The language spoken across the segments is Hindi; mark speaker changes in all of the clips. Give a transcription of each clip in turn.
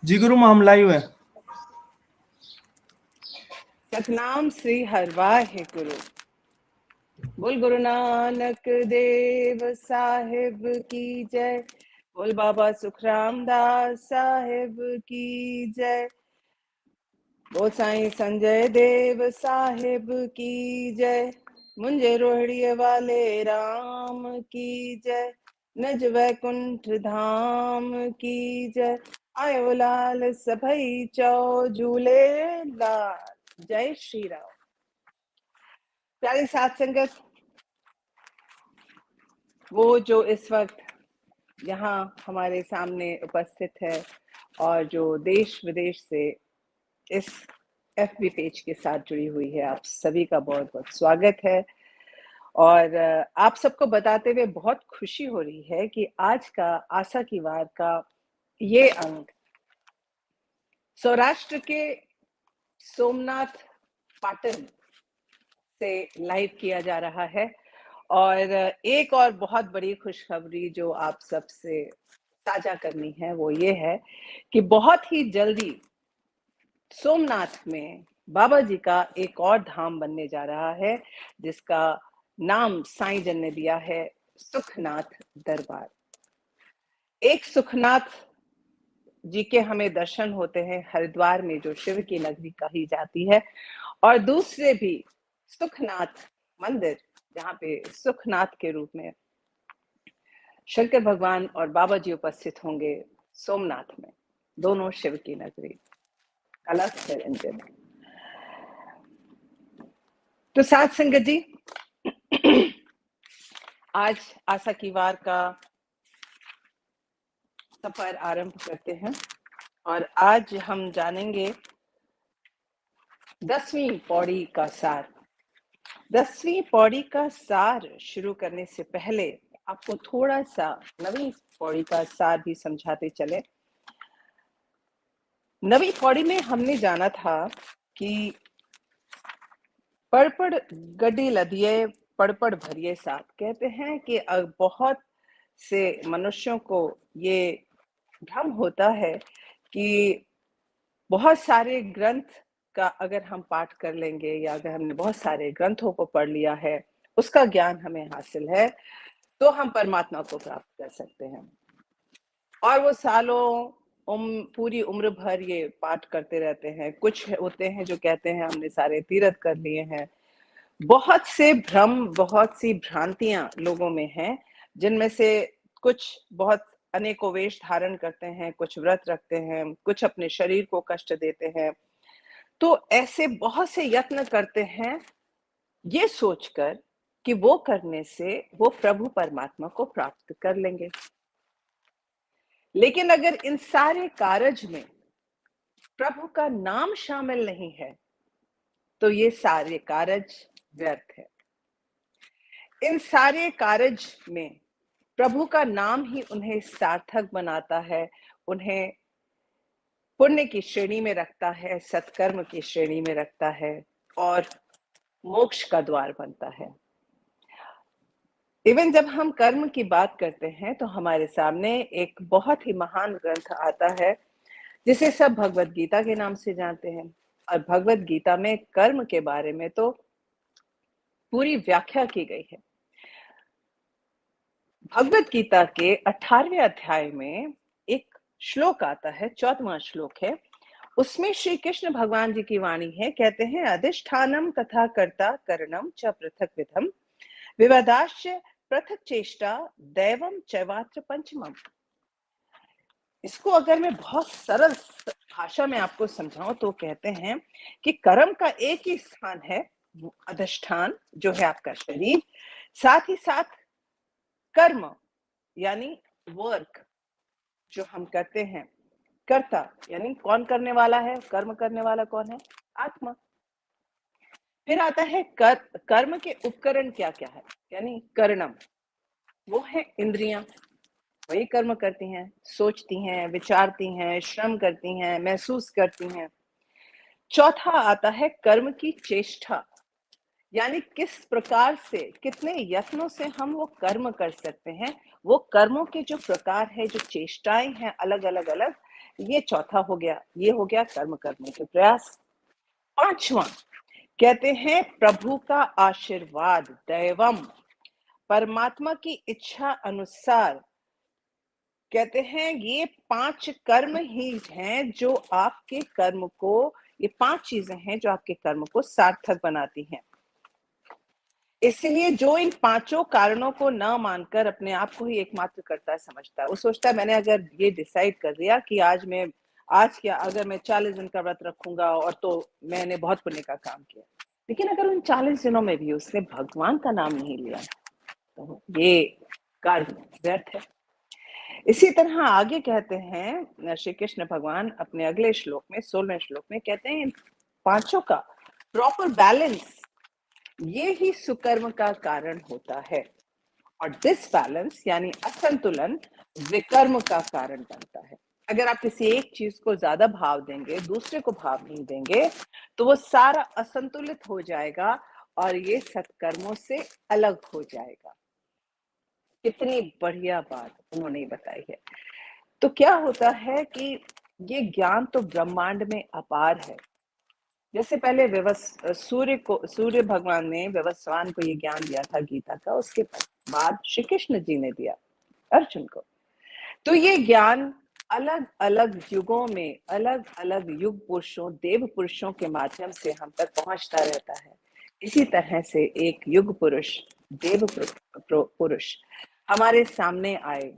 Speaker 1: जी गुरु मां, हम लाइव है।
Speaker 2: सतनाम श्री हरवाहे गुरु। बोल गुरु नानक देव साहिब की जय। बोल बाबा सुखराम दास साहिब की जय। बोल साईं संजय देव साहिब की जय। मुंजे रोहड़िए वाले राम की जय। नज वैकुंठ धाम की जय। आयो लाल सभई चौ झूले लाल। जय श्री राम। प्यारी साथ संगत, वो जो इस वक्त यहाँ हमारे सामने उपस्थित है और जो देश विदेश से इस FB पेज के साथ जुड़ी हुई है, आप सभी का बहुत बहुत स्वागत है। और आप सबको बताते हुए बहुत खुशी हो रही है कि आज का आशा की वार का ये अंक सौराष्ट्र के सोमनाथ पाटन से लाइव किया जा रहा है। और एक और बहुत बड़ी खुशखबरी जो आप सबसे साझा करनी है वो ये है कि बहुत ही जल्दी सोमनाथ में बाबा जी का एक और धाम बनने जा रहा है, जिसका नाम साईं जन ने दिया है सुखनाथ दरबार। एक सुखनाथ जी के हमें दर्शन होते हैं हरिद्वार में, जो शिव की नगरी कही जाती है, और दूसरे भी सुखनाथ मंदिर जहाँ पे सुखनाथ के रूप में शंकर भगवान और बाबा जी उपस्थित होंगे सोमनाथ में। दोनों शिव की नगरी, अलग से रंजन। तो साथ संगत जी, आज आशा की वार का सफर आरंभ करते हैं और आज हम जानेंगे 10वीं पौड़ी का सार। 10वीं पौड़ी का सार शुरू करने से पहले आपको थोड़ा सा 9वीं पौड़ी का सार भी समझाते चले। 9वीं पौड़ी में हमने जाना था कि पड़पड़ गड्डी लदिए पड़पड़ भरिए साथ। कहते हैं कि बहुत से मनुष्यों को ये भ्रम होता है कि बहुत सारे ग्रंथ का अगर हम पाठ कर लेंगे या अगर हमने बहुत सारे ग्रंथों को पढ़ लिया है, उसका ज्ञान हमें हासिल है, तो हम परमात्मा को प्राप्त कर सकते हैं। और वो सालों पूरी उम्र भर ये पाठ करते रहते हैं। कुछ होते हैं जो कहते हैं हमने सारे तीर्थ कर लिए हैं। बहुत से भ्रम, बहुत सी भ्रांतियां लोगों में हैं, जिनमें से कुछ बहुत अनेकों वेश धारण करते हैं, कुछ व्रत रखते हैं, कुछ अपने शरीर को कष्ट देते हैं। तो ऐसे बहुत से यत्न करते हैं ये सोचकर कि वो करने से वो प्रभु परमात्मा को प्राप्त कर लेंगे। लेकिन अगर इन सारे कार्य में प्रभु का नाम शामिल नहीं है तो ये सारे कार्य व्यर्थ है। इन सारे कार्य में प्रभु का नाम ही उन्हें सार्थक बनाता है, उन्हें पुण्य की श्रेणी में रखता है, सत्कर्म की श्रेणी में रखता है और मोक्ष का द्वार बनता है। इवन जब हम कर्म की बात करते हैं तो हमारे सामने एक बहुत ही महान ग्रंथ आता है जिसे सब भगवत गीता के नाम से जानते हैं। और भगवत गीता में कर्म के बारे में तो पूरी व्याख्या की गई है। भगवत गीता के 18वें अध्याय में एक श्लोक आता है, 14वां श्लोक है। उसमें श्री कृष्ण भगवान जी की वाणी है। कहते हैं, अधिष्ठानम तथा कर्ता करणम च पृथक विधम विवादाश्च पृथक चेष्टा दैवम चैवात्र पंचमम। इसको अगर मैं बहुत सरल भाषा में आपको समझाऊं तो कहते हैं कि कर्म का एक ही स्थान है, अधिष्ठान जो है आपका शरीर, साथ ही साथ कर्म यानी वर्क जो हम करते हैं, कर्ता यानी कौन करने वाला है, कर्म करने वाला कौन है, आत्मा। फिर आता है कर्म के उपकरण क्या क्या है, यानी करणम, वो है इंद्रियां, वही कर्म करती हैं, सोचती हैं, विचारती हैं, श्रम करती हैं, महसूस करती हैं। चौथा आता है कर्म की चेष्टा, यानी किस प्रकार से, कितने यत्नों से हम वो कर्म कर सकते हैं। वो कर्मों के जो प्रकार है, जो चेष्टाएं हैं अलग अलग अलग, ये चौथा हो गया, ये हो गया कर्म करने के प्रयास। पांचवा कहते हैं प्रभु का आशीर्वाद, दैवम, परमात्मा की इच्छा अनुसार। कहते हैं ये 5 कर्म ही हैं जो आपके कर्म को, ये 5 चीजें हैं जो आपके कर्म को सार्थक बनाती हैं। इसलिए जो इन 5 कारणों को न मानकर अपने आप को ही एकमात्र कर्ता समझता है, वो सोचता है मैंने अगर ये डिसाइड कर दिया कि आज क्या अगर मैं 40 दिन का व्रत रखूंगा और तो मैंने बहुत पुण्य का काम किया। लेकिन अगर उन 40 दिनों में भी उसने भगवान का नाम नहीं लिया तो ये कार्य व्यर्थ है। इसी तरह आगे कहते हैं श्री कृष्ण भगवान अपने अगले श्लोक में, 16वें श्लोक में कहते हैं इन 5 का प्रॉपर बैलेंस ये ही सुकर्म का कारण होता है, और डिसबैलेंस यानी असंतुलन विकर्म का कारण बनता है। अगर आप किसी एक चीज को ज्यादा भाव देंगे, दूसरे को भाव नहीं देंगे, तो वो सारा असंतुलित हो जाएगा और ये सत्कर्मों से अलग हो जाएगा। कितनी बढ़िया बात उन्होंने बताई है। तो क्या होता है कि ये ज्ञान तो ब्रह्मांड में अपार है। जैसे पहले सूर्य भगवान ने व्यवस्वान को ये ज्ञान दिया था गीता का, उसके बाद श्री कृष्ण जी ने दिया अर्जुन को। तो ये ज्ञान अलग अलग युगों में अलग अलग युग पुरुषों, देव पुरुषों के माध्यम से हम तक पहुंचता रहता है। इसी तरह से एक युग पुरुष, देव पुरुष हमारे सामने आए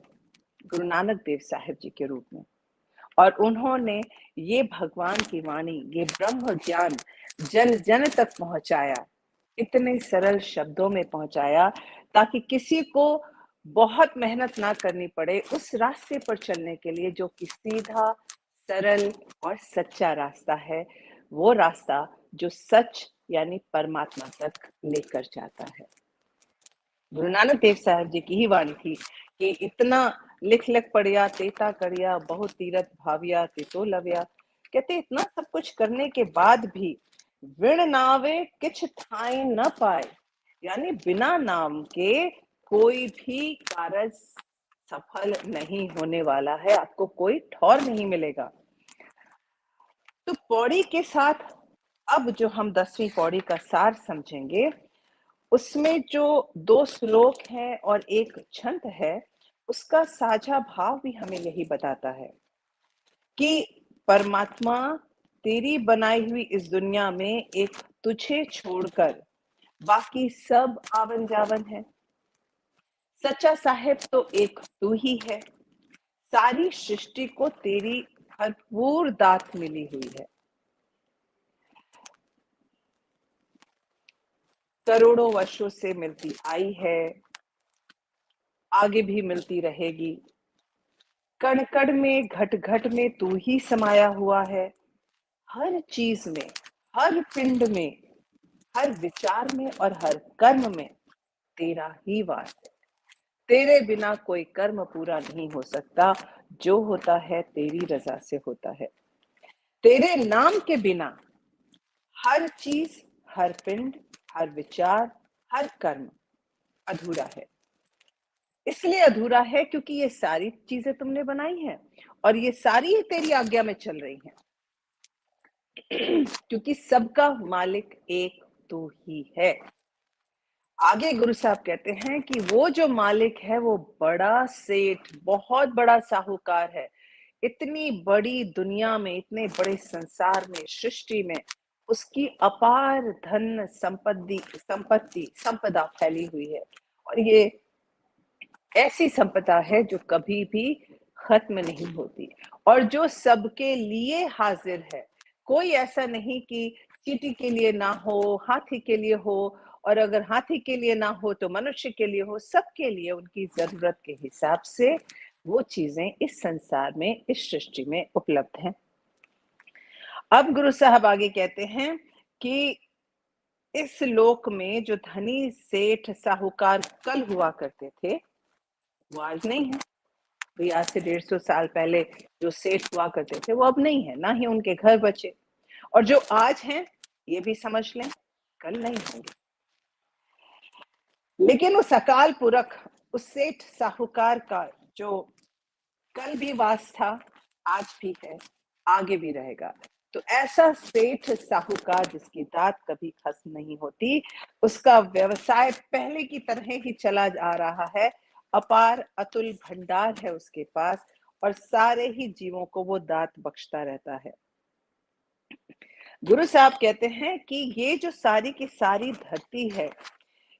Speaker 2: गुरु नानक देव साहिब जी के रूप में, और उन्होंने ये भगवान की वाणी, ये ब्रह्म ज्ञान जन जन तक पहुंचाया, इतने सरल शब्दों में पहुंचाया ताकि किसी को बहुत मेहनत ना करनी पड़े उस रास्ते पर चलने के लिए जो कि सीधा, सरल और सच्चा रास्ता है, वो रास्ता जो सच यानी परमात्मा तक लेकर जाता है। गुरु नानक देव साहब जी की ही वाणी थी कि इतना लिख लिख पढ़िया तेता करिया, बहुत तीरथ भाविया तितो लविया। कहते इतना सब कुछ करने के बाद भी विण नावे किछ थाई न पाए, यानी बिना नाम के कोई भी कार्य सफल नहीं होने वाला है, आपको कोई ठौर नहीं मिलेगा। तो पौड़ी के साथ अब जो हम 10वीं पौड़ी का सार समझेंगे, उसमें जो 2 श्लोक हैं और एक छंद है, उसका साझा भाव भी हमें यही बताता है कि परमात्मा तेरी बनाई हुई इस दुनिया में एक तुझे छोड़कर बाकी सब आवन जावन है। सच्चा साहेब तो एक तू ही है। सारी सृष्टि को तेरी भरपूर दात मिली हुई है। करोड़ों वर्षों से मिलती आई है, आगे भी मिलती रहेगी। कण कण में, घट घट में तू ही समाया हुआ है। हर चीज में, हर पिंड में, हर विचार में और हर कर्म में तेरा ही वास है। तेरे बिना कोई कर्म पूरा नहीं हो सकता, जो होता है तेरी रजा से होता है। तेरे नाम के बिना हर चीज, हर पिंड, हर विचार, हर कर्म अधूरा है। इसलिए अधूरा है क्योंकि ये सारी चीजें तुमने बनाई हैं और ये सारी तेरी आज्ञा में चल रही हैं। क्योंकि सबका मालिक एक तू ही है। आगे गुरु साहब कहते हैं कि वो जो मालिक है वो बड़ा सेठ, बहुत बड़ा साहूकार है। इतनी बड़ी दुनिया में, इतने बड़े संसार में, सृष्टि में उसकी अपार धन संपदा फैली हुई है, और ये ऐसी संपदा है जो कभी भी खत्म नहीं होती और जो सबके लिए हाजिर है। कोई ऐसा नहीं कि चींटी के लिए ना हो, हाथी के लिए हो, और अगर हाथी के लिए ना हो तो मनुष्य के लिए हो। सबके लिए उनकी जरूरत के हिसाब से वो चीजें इस संसार में, इस सृष्टि में उपलब्ध हैं। अब गुरु साहब आगे कहते हैं कि इस लोक में जो धनी, सेठ, साहूकार कल हुआ करते थे वो आज नहीं है। तो आज से 150 साल पहले जो सेठ हुआ करते थे वो अब नहीं है, ना ही उनके घर बचे। और जो आज हैं ये भी समझ लें कल नहीं होंगे। लेकिन उस अकाल पुरख, उस सेठ साहूकार का जो कल भी वास था आज भी है, आगे भी रहेगा। तो ऐसा सेठ साहूकार जिसकी दात कभी खत्म नहीं होती, उसका व्यवसाय पहले की तरह ही चला आ रहा है। अपार अतुल भंडार है उसके पास और सारे ही जीवों को वो दात बख्शता रहता है। गुरु साहब कहते हैं कि ये जो सारी की सारी धरती है,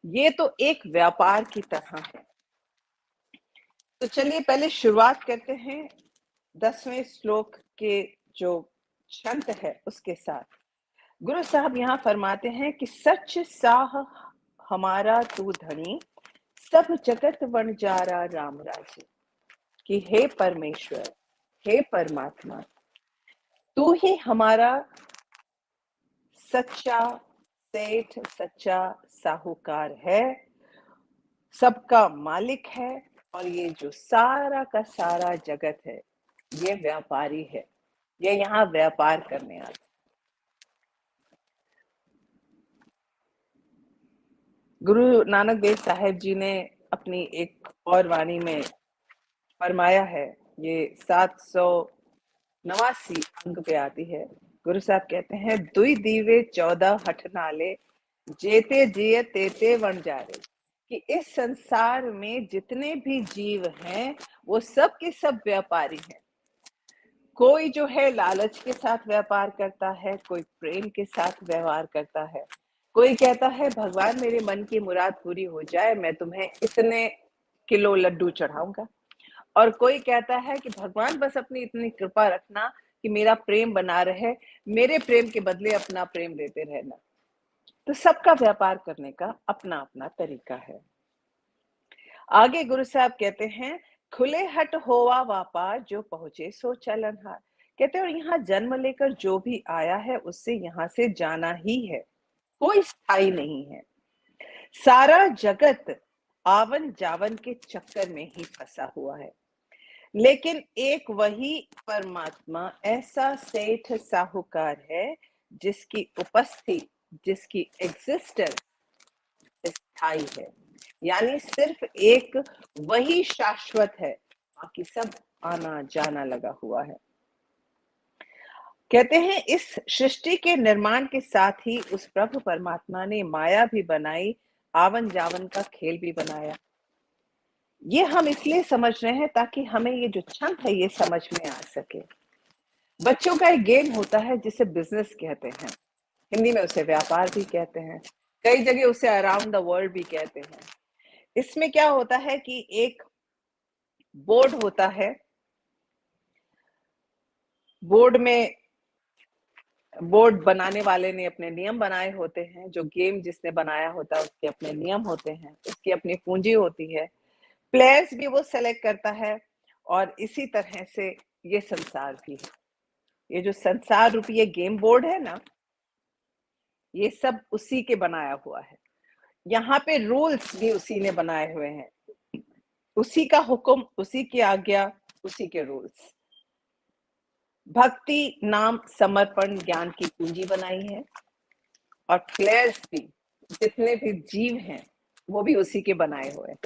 Speaker 2: ये तो एक व्यापार की तरह है। तो चलिए पहले शुरुआत करते हैं 10वें श्लोक के जो छंद है उसके साथ। गुरु साहब यहाँ फरमाते हैं कि सच साह हमारा तू धनी, सब जगत वणजारा राम राजे। कि हे परमेश्वर, हे परमात्मा, तू ही हमारा सच्चा सेठ, सच्चा साहूकार है, सबका मालिक है। और ये जो सारा का सारा जगत है, ये व्यापारी है, ये यहाँ व्यापार करने आता है। गुरु नानक देव साहेब जी ने अपनी एक और वाणी में फरमाया है, ये 789 अंक पे आती है। गुरु साहब कहते हैं, दुई दीवे 14 हठ नाले, जेते जिये तेते वन जारे। कि इस संसार में जितने भी जीव हैं, वो सब के सब व्यापारी हैं। कोई जो है लालच के साथ व्यापार करता है, कोई प्रेम के साथ व्यवहार करता है, कोई कहता है भगवान मेरे मन की मुराद पूरी हो जाए, मैं तुम्हें इतने किलो लड्डू चढ़ाऊंगा। और कोई कहता है कि भगवान बस अपनी इतनी कृपा रखना कि मेरा प्रेम बना रहे, मेरे प्रेम के बदले अपना प्रेम देते रहना। तो सबका व्यापार करने का अपना अपना तरीका है। आगे गुरु साहब कहते हैं, खुले हट होवा व्यापार, जो पहुंचे सो चलनहार। कहते हैं और यहाँ जन्म लेकर जो भी आया है, उससे यहाँ से जाना ही है, कोई स्थायी नहीं है। सारा जगत आवन जावन के चक्कर में ही फंसा हुआ है। लेकिन एक वही परमात्मा ऐसा सेठ साहूकार है, जिसकी उपस्थिति, जिसकी एग्जिस्टेंस स्थायी है। यानी सिर्फ एक वही शाश्वत है, बाकी सब आना जाना लगा हुआ है। कहते हैं इस सृष्टि के निर्माण के साथ ही उस प्रभु परमात्मा ने माया भी बनाई, आवन जावन का खेल भी बनाया। ये हम इसलिए समझ रहे हैं ताकि हमें ये जो छंद है ये समझ में आ सके। बच्चों का एक गेम होता है जिसे बिजनेस कहते हैं, हिंदी में उसे व्यापार भी कहते हैं, कई जगह उसे अराउंड द वर्ल्ड भी कहते हैं। इसमें क्या होता है कि एक बोर्ड होता है, बोर्ड में बोर्ड बनाने वाले ने अपने नियम बनाए होते हैं, जो गेम जिसने बनाया होता है उसके अपने नियम होते हैं, उसकी अपनी पूंजी होती है, प्लेयर्स भी वो सेलेक्ट करता है। और इसी तरह से ये संसार भी है। ये जो संसार रूपी ये गेम बोर्ड है ना, ये सब उसी के बनाया हुआ है। यहाँ पे रूल्स भी उसी ने बनाए हुए हैं, उसी का हुक्म, उसी की आज्ञा, उसी के रूल्स। भक्ति, नाम, समर्पण, ज्ञान की पूंजी बनाई है। और प्लेयर्स भी, जितने भी जीव हैं, वो भी उसी के बनाए हुए हैं।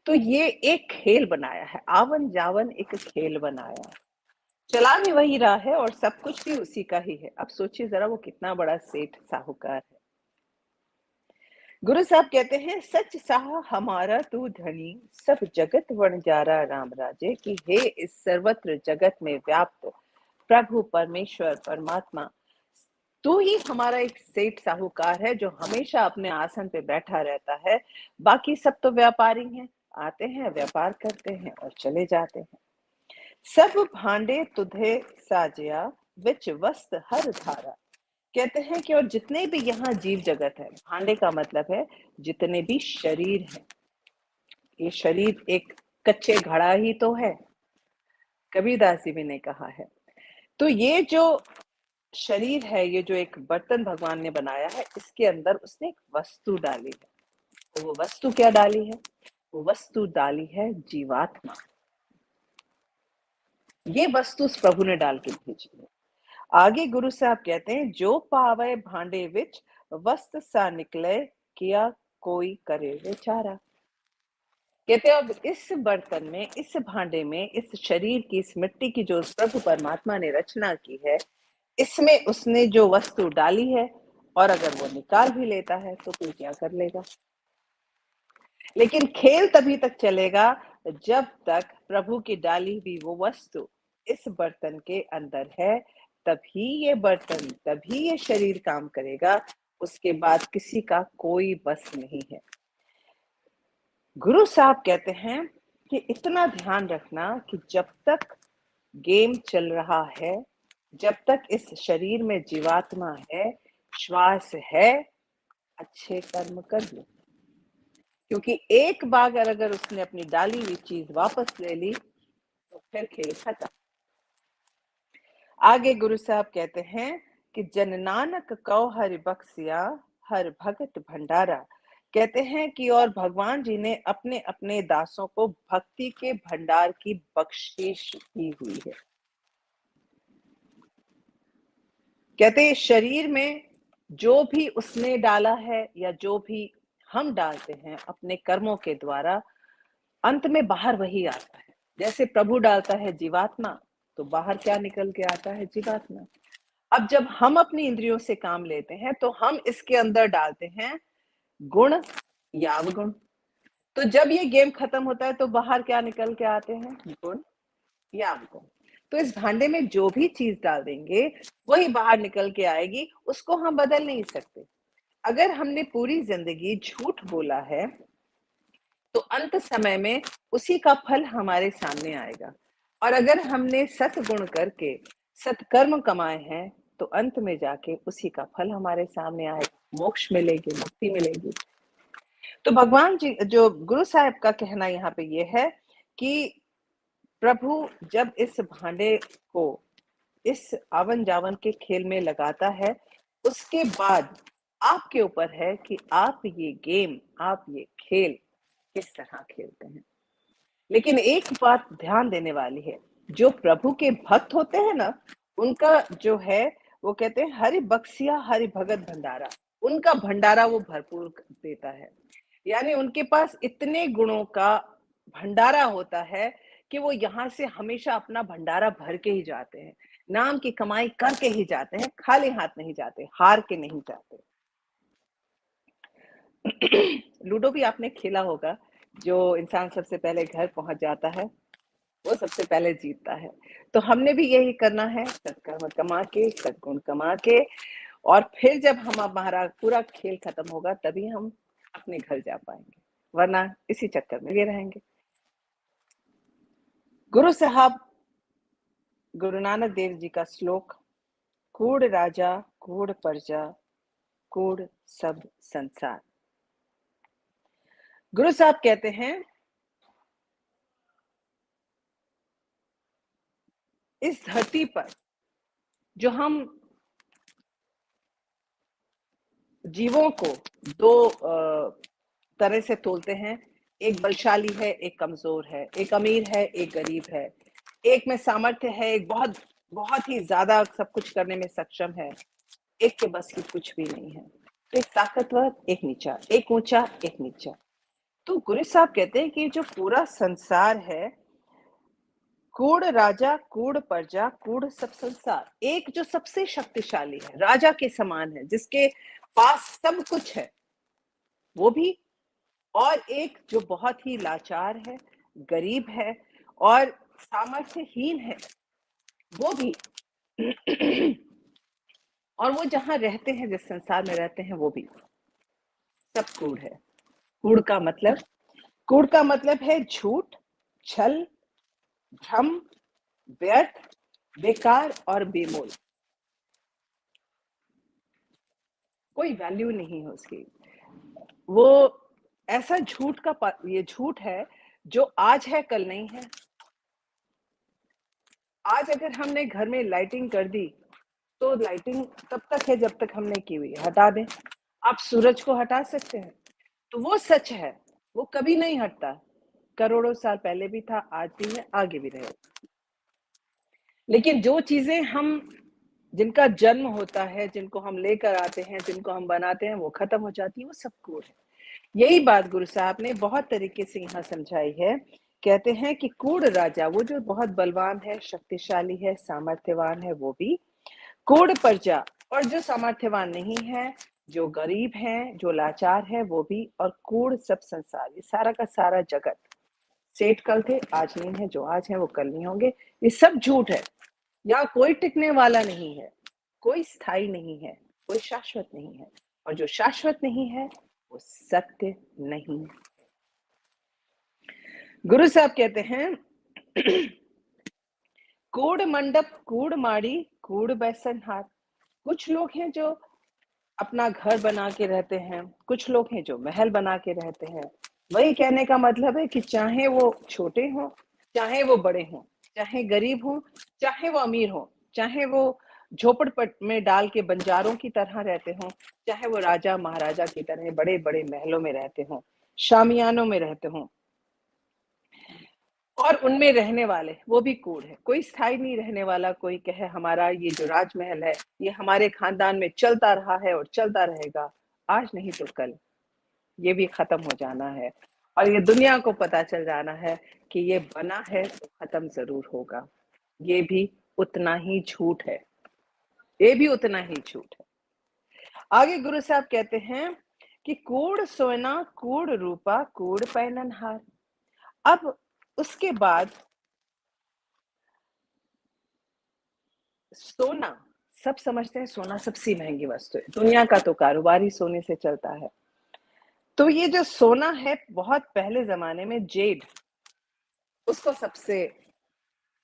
Speaker 2: तो ये एक खेल बनाया है, आवन जावन एक खेल बनाया, चला भी वही रहा है और सब कुछ भी उसी का ही है। अब सोचिए जरा वो कितना बड़ा सेठ साहूकार है। गुरु साहब कहते हैं, सच साह हमारा तू धनी, सब जगत वणजारा राम राजे। कि हे इस सर्वत्र जगत में व्याप्त प्रभु परमेश्वर परमात्मा, तू ही हमारा एक सेठ साहूकार है जो हमेशा अपने आसन पे बैठा रहता है। बाकी सब तो व्यापारी हैं, आते हैं, व्यापार करते हैं और चले जाते हैं। सब भांडे तुधे साजिया, विच वस्त हर धारा। कहते हैं कि और जितने भी यहाँ जीव जगत है, भांडे का मतलब है जितने भी शरीर है, ये शरीर एक कच्चे घड़ा ही तो है, कबीरदास जी भी ने कहा है। तो ये जो शरीर है, ये जो एक बर्तन भगवान ने बनाया है, इसके अंदर उसने एक वस्तु डाली है। तो वो वस्तु क्या डाली है? वो वस्तु डाली है जीवात्मा। ये वस्तु उस प्रभु ने डाल के भेजी है। आगे गुरु साहब कहते हैं, जो पावे भांडे विच वस्त सा निकले, किया कोई करे विचारा। कहते हैं अब इस बर्तन में, इस भांडे में, इस शरीर की, इस मिट्टी की जो प्रभु परमात्मा ने रचना की है, इसमें उसने जो वस्तु डाली है, और अगर वो निकाल भी लेता है तो कोई क्या कर लेगा। लेकिन खेल तभी तक चलेगा जब तक प्रभु की डाली हुई वो वस्तु इस बर्तन के अंदर है, तभी ये बर्तन, तभी ये शरीर काम करेगा। उसके बाद किसी का कोई बस नहीं है। गुरु साहब कहते हैं कि इतना ध्यान रखना कि जब तक गेम चल रहा है, जब तक इस शरीर में जीवात्मा है, श्वास है, अच्छे कर्म कर लो। क्योंकि एक बार अगर उसने अपनी डाली हुई चीज वापस ले ली तो फिर खेल खत्म। आगे गुरु साहब कहते हैं कि जन नानक कौ हरि बख्सिया, हर भगत भंडारा। कहते हैं कि और भगवान जी ने अपने अपने दासों को भक्ति के भंडार की बख्शीश दी हुई है। कहते हैं शरीर में जो भी उसने डाला है या जो भी हम डालते हैं अपने कर्मों के द्वारा, अंत में बाहर वही आता है। जैसे प्रभु डालता है जीवात्मा, तो बाहर क्या निकल के आता है? जीवात्मा। अब जब हम अपनी इंद्रियों से काम लेते हैं तो हम इसके अंदर डालते हैं गुण या अवगुण। तो जब ये गेम खत्म होता है तो बाहर क्या निकल के आते हैं? गुण या अवगुण। तो इस भांडे में जो भी चीज डाल देंगे वही बाहर निकल के आएगी, उसको हम बदल नहीं सकते। अगर हमने पूरी जिंदगी झूठ बोला है तो अंत समय में उसी का फल हमारे सामने आएगा। और अगर हमने सत्गुण करके सत्कर्म कमाए हैं तो अंत में जाके उसी का फल हमारे सामने आएगा, मोक्ष मिलेगी, मुक्ति मिलेगी। तो भगवान जी, जो गुरु साहब का कहना यहाँ पे ये है कि प्रभु जब इस भांडे को इस आवन जावन के खेल में लगाता है, उसके बाद आपके ऊपर है कि आप ये गेम, आप ये खेल किस तरह खेलते हैं। लेकिन एक बात ध्यान देने वाली है, जो प्रभु के भक्त होते हैं ना, उनका जो है वो कहते हैं हरि बख्सिया हरि भगत भंडारा। उनका भंडारा वो भरपूर देता है। यानी उनके पास इतने गुणों का भंडारा होता है कि वो यहाँ से हमेशा अपना भंडारा भर के ही जाते हैं। नाम की कमाई करके ही जाते हैं, खाली हाथ नहीं जाते, हार के नहीं जाते। लूडो भी आपने खेला होगा। जो इंसान सबसे पहले घर पहुंच जाता है वो सबसे पहले जीतता है। तो हमने भी यही करना है, सत्कर्म कमा के, सद्गुण कमा के, और फिर जब हमारा पूरा खेल खत्म होगा तभी हम अपने घर जा पाएंगे, वरना इसी चक्कर में ये रहेंगे। गुरु साहब, गुरु नानक देव जी का श्लोक, कूड़ राजा कूड़ प्रजा कूड़ सब संसार। गुरु साहब कहते हैं इस धरती पर जो हम जीवों को दो तरह से तोलते हैं, एक बलशाली है, एक कमजोर है, एक अमीर है, एक गरीब है, एक में सामर्थ्य है, एक बहुत बहुत ही ज्यादा सब कुछ करने में सक्षम है, एक के बस की कुछ भी नहीं है। एक ताकतवर, एक नीचा, एक ऊंचा, एक नीचा। तो गुरु साहब कहते हैं कि जो पूरा संसार है, कूड़ राजा कूड़ प्रजा कूड़ सब संसार, एक जो सबसे शक्तिशाली है, राजा के समान है, जिसके पास सब कुछ है वो भी, और एक जो बहुत ही लाचार है, गरीब है और सामर्थ्यहीन है वो भी। और वो जहां रहते हैं, जिस संसार में रहते हैं, वो भी सब कूड़ है। कूड़ का मतलब, कूड़ का मतलब है झूठ, छल, भ्रम, व्यर्थ, बेकार और बेमोल। कोई वैल्यू नहीं है उसकी। वो ऐसा झूठ का ये झूठ है जो आज है कल नहीं है। आज अगर हमने घर में लाइटिंग कर दी तो लाइटिंग तब तक है जब तक हमने की हुई है, हटा दें। आप सूरज को हटा सकते हैं, तो वो सच है, वो कभी नहीं हटता। करोड़ों साल पहले भी था, आज भी है, आगे भी रहेगा। लेकिन जो चीजें हम जिनका जन्म होता है, जिनको हम लेकर आते हैं, जिनको हम बनाते हैं, वो खत्म हो जाती है, वो सब कूड़ है। यही बात गुरु साहब ने बहुत तरीके से यहाँ समझाई है। कहते हैं कि कूड़ राजा, वो जो बहुत बलवान है, शक्तिशाली है, सामर्थ्यवान है, वो भी कूड़ प्रजा, और जो सामर्थ्यवान नहीं है, जो गरीब है, जो लाचार है, वो भी, और कूड़ सब संसार, ये सारा का सारा जगत। सेठ कल थे, आज नहीं है, जो आज है वो कल नहीं होंगे, ये सब झूठ है। यहाँ कोई टिकने वाला नहीं है, कोई स्थायी नहीं है, कोई शाश्वत नहीं है, और जो शाश्वत नहीं है वो सत्य नहीं है। गुरु साहब कहते हैं कूड़ मंडप कूड़ माड़ी कूड़ बैसनहार। कुछ लोग हैं जो अपना घर बना के रहते हैं, कुछ लोग हैं जो महल बना के रहते हैं। वही कहने का मतलब है कि चाहे वो छोटे हों, चाहे वो बड़े हों, चाहे गरीब हों, चाहे वो अमीर हों, चाहे वो झोपड़पट में डाल के बंजारों की तरह रहते हों, चाहे वो राजा महाराजा की तरह बड़े बड़े महलों में रहते हों, शामियानों में रहते हों, और उनमें रहने वाले वो भी कूड़ है। कोई स्थायी नहीं रहने वाला। कोई कहे हमारा ये जो राजमहल है ये हमारे खानदान में चलता रहा है और चलता रहेगा, आज नहीं तो कल ये भी खत्म हो जाना है, और ये दुनिया को पता चल जाना है कि ये बना है तो खत्म जरूर होगा। ये भी उतना ही झूठ है, ये भी उतना ही झूठ है। आगे गुरु साहब कहते हैं कि कूड़ सोना कूड़ रूपा कूड़ पैननहार। अब उसके बाद सोना, सब समझते हैं सोना सबसे महंगी वस्तु है, दुनिया का तो कारोबार ही सोने से चलता है। तो ये जो सोना है, बहुत पहले जमाने में जेड, उसको सबसे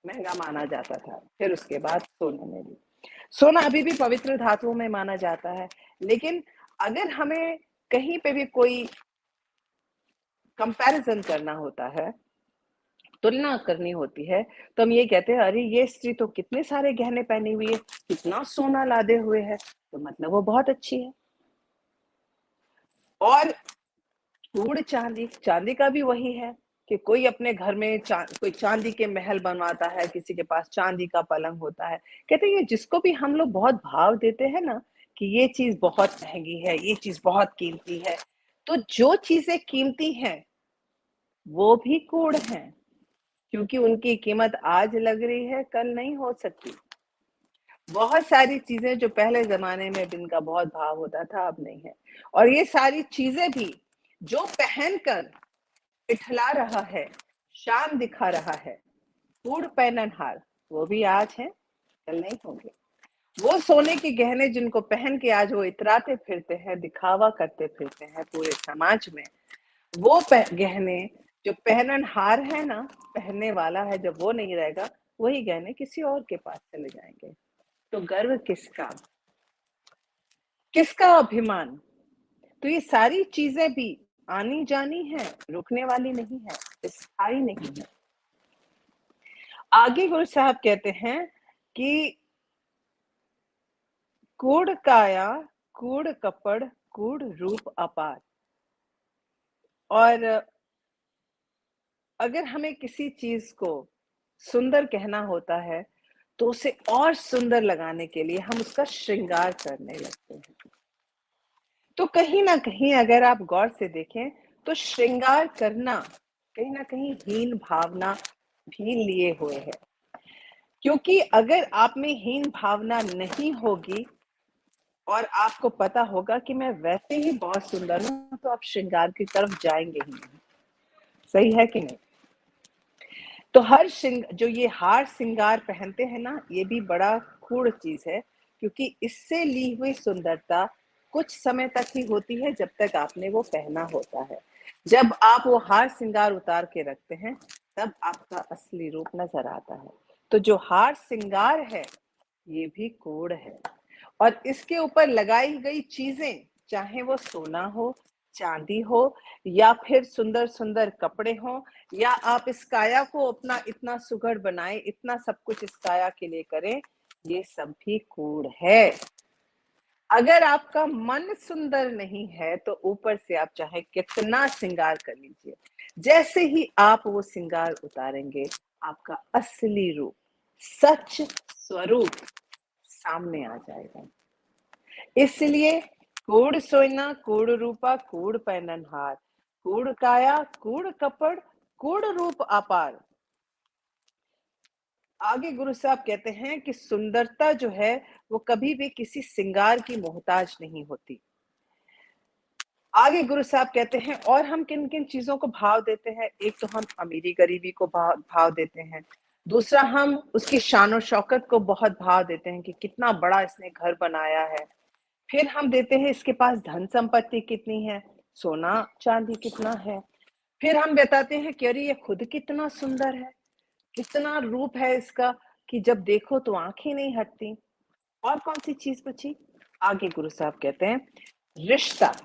Speaker 2: महंगा माना जाता था। फिर उसके बाद सोने में भी, सोना अभी भी पवित्र धातुओं में माना जाता है। लेकिन अगर हमें कहीं पे भी कोई कंपैरिजन करना होता है, तुलना करनी होती है, तो हम ये कहते हैं अरे ये स्त्री तो कितने सारे गहने पहनी हुई है, कितना सोना लादे हुए है, तो मतलब वो बहुत अच्छी है। और कूड़ चांदी, चांदी का भी वही है कि कोई अपने घर में कोई चांदी के महल बनवाता है, किसी के पास चांदी का पलंग होता है। कहते हैं ये जिसको भी हम लोग बहुत भाव देते हैं ना कि ये चीज बहुत महंगी है, ये चीज बहुत कीमती है, तो जो चीजें कीमती हैं वो भी कूड़ हैं, क्योंकि उनकी कीमत आज लग रही है, कल नहीं हो सकती। बहुत सारी चीजें जो पहले जमाने में जिनका बहुत भाव होता था, अब नहीं है। और ये सारी चीजें भी जो पहनकर इठला रहा है, शान दिखा रहा है, कूड़ पैननहार, वो भी आज है, कल नहीं होंगे। वो सोने के गहने जिनको पहन के आज वो इतराते फिरते हैं, दिखावा करते फिरते हैं पूरे समाज में, वो गहने जो पहननहार है ना, पहनने वाला है, जब वो नहीं रहेगा, वही गहने किसी और के पास चले जाएंगे। तो गर्व किसका, किसका अभिमान। तो ये सारी चीजें भी आनी जानी है, रुकने वाली नहीं है, स्थायी नहीं है। आगे गुरु साहब कहते हैं कि कूड़ काया कूड़ कपड़ कूड़ रूप अपार। और अगर हमें किसी चीज को सुंदर कहना होता है तो उसे और सुंदर लगाने के लिए हम उसका श्रृंगार करने लगते हैं। तो कहीं ना कहीं अगर आप गौर से देखें तो श्रृंगार करना कहीं ना कहीं हीन भावना भी लिए हुए है, क्योंकि अगर आप में हीन भावना नहीं होगी और आपको पता होगा कि मैं वैसे ही बहुत सुंदर हूं, तो आप श्रृंगार की तरफ जाएंगे ही नहीं। सही है कि नहीं। तो हर जो ये हार श्रृंगार पहनते हैं ना, ये भी बड़ा कूड़ चीज है, क्योंकि इससे ली हुई सुंदरता कुछ समय तक ही होती है, जब तक आपने वो पहना होता है। जब आप वो हार श्रृंगार उतार के रखते हैं, तब आपका असली रूप नजर आता है। तो जो हार श्रृंगार है ये भी कूड़ है, और इसके ऊपर लगाई गई चीजें, चाहे वो सोना हो, चांदी हो, या फिर सुंदर सुंदर कपड़े हो, या आप इस काया को अपना इतना सुघड़ बनाए, इतना सब कुछ इस काया के लिए करें, ये सब भी कूड़ है। अगर आपका मन सुंदर नहीं है तो ऊपर से आप चाहे कितना श्रृंगार कर लीजिए, जैसे ही आप वो श्रृंगार उतारेंगे, आपका असली रूप, सच स्वरूप सामने आ जाएगा। इसलिए कूड़ सोना कूड़ रूपा कूड़ पहनन हार, कूड़ काया कूड़ कपड़ कूड़ रूप अपार। आगे गुरु साहब कहते हैं कि सुंदरता जो है वो कभी भी किसी श्रृंगार की मोहताज नहीं होती। आगे गुरु साहब कहते हैं और हम किन किन चीजों को भाव देते हैं। एक तो हम अमीरी गरीबी को भाव देते हैं। दूसरा, हम उसकी शान शौकत को बहुत भाव देते हैं कि कितना बड़ा इसने घर बनाया है। फिर हम देते हैं इसके पास धन संपत्ति कितनी है, सोना चांदी कितना है। फिर हम बताते हैं कि अरे ये खुद कितना सुंदर है, कितना रूप है इसका कि जब देखो तो आंखें नहीं हटती। और कौन सी चीज बची? आगे गुरु साहब कहते हैं रिश्ता।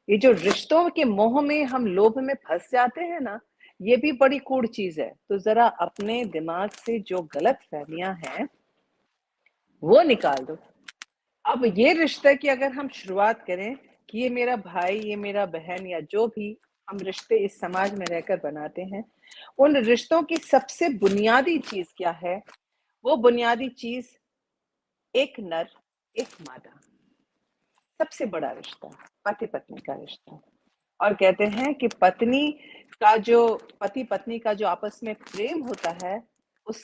Speaker 2: ये जो रिश्तों के मोह में हम लोभ में फंस जाते हैं ना, ये भी बड़ी कूड़ चीज है। तो जरा अपने दिमाग से जो गलत फहमियां हैं वो निकाल दो। अब ये रिश्ते की अगर हम शुरुआत करें कि ये मेरा भाई, ये मेरा बहन, या जो भी हम रिश्ते इस समाज में रहकर बनाते हैं, उन रिश्तों की सबसे बुनियादी चीज क्या है? वो बुनियादी चीज एक नर एक मादा, सबसे बड़ा रिश्ता पति पत्नी का रिश्ता। और कहते हैं कि पति पत्नी का जो आपस में प्रेम होता है, उस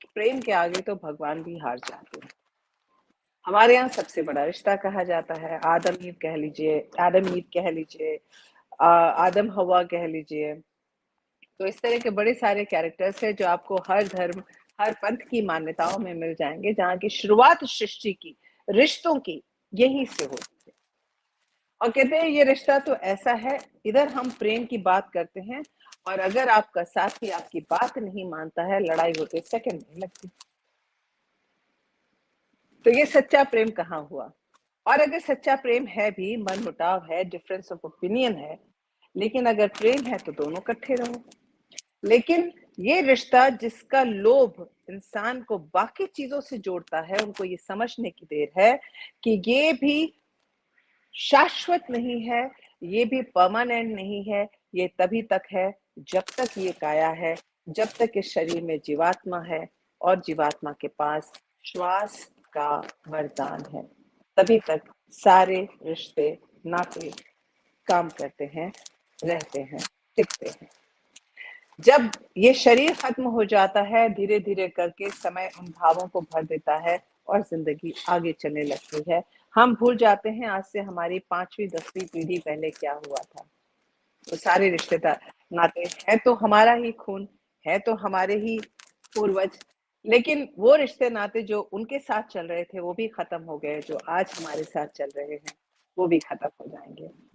Speaker 2: प्रेम के आगे तो भगवान भी हार जाते हैं। हमारे यहाँ सबसे बड़ा रिश्ता कहा जाता है आदम ईव कह लीजिए, आदम हवा कह लीजिए। तो इस तरह के बड़े सारे कैरेक्टर्स हैं जो आपको हर धर्म, हर पंथ की मान्यताओं में मिल जाएंगे, जहाँ की शुरुआत सृष्टि की, रिश्तों की, यहीं से होती है। और कहते हैं ये रिश्ता तो ऐसा है, इधर हम प्रेम की बात करते हैं और अगर आपका साथी आपकी बात नहीं मानता है, लड़ाई होते सेकंड नहीं लगती। तो ये सच्चा प्रेम कहाँ हुआ? और अगर सच्चा प्रेम है भी, मनमुटाव है, डिफरेंस ऑफ ओपिनियन है, लेकिन अगर प्रेम है तो दोनों इकट्ठे रहो। लेकिन ये रिश्ता जिसका लोभ इंसान को बाकी चीजों से जोड़ता है, उनको ये समझने की देर है कि ये भी शाश्वत नहीं है, ये भी परमानेंट नहीं है। ये तभी तक है जब तक ये काया है, जब तक इस शरीर में जीवात्मा है और जीवात्मा के पास श्वास का वरदान है, तभी तक सारे रिश्ते नाते काम करते हैं, रहते हैं, टिकते हैं। जब ये शरीर खत्म हो जाता है, धीरे धीरे करके समय उन भावों को भर देता है और जिंदगी आगे चलने लगती है। हम भूल जाते हैं आज से हमारी 5वीं 10वीं पीढ़ी पहले क्या हुआ था। तो सारे रिश्तेदार नाते हैं तो हमारा ही खून है, तो हमारे ही पूर्वज, लेकिन वो रिश्ते नाते जो उनके साथ चल रहे थे वो भी खत्म हो गए। जो आज हमारे साथ चल रहे हैं वो भी खत्म हो जाएंगे।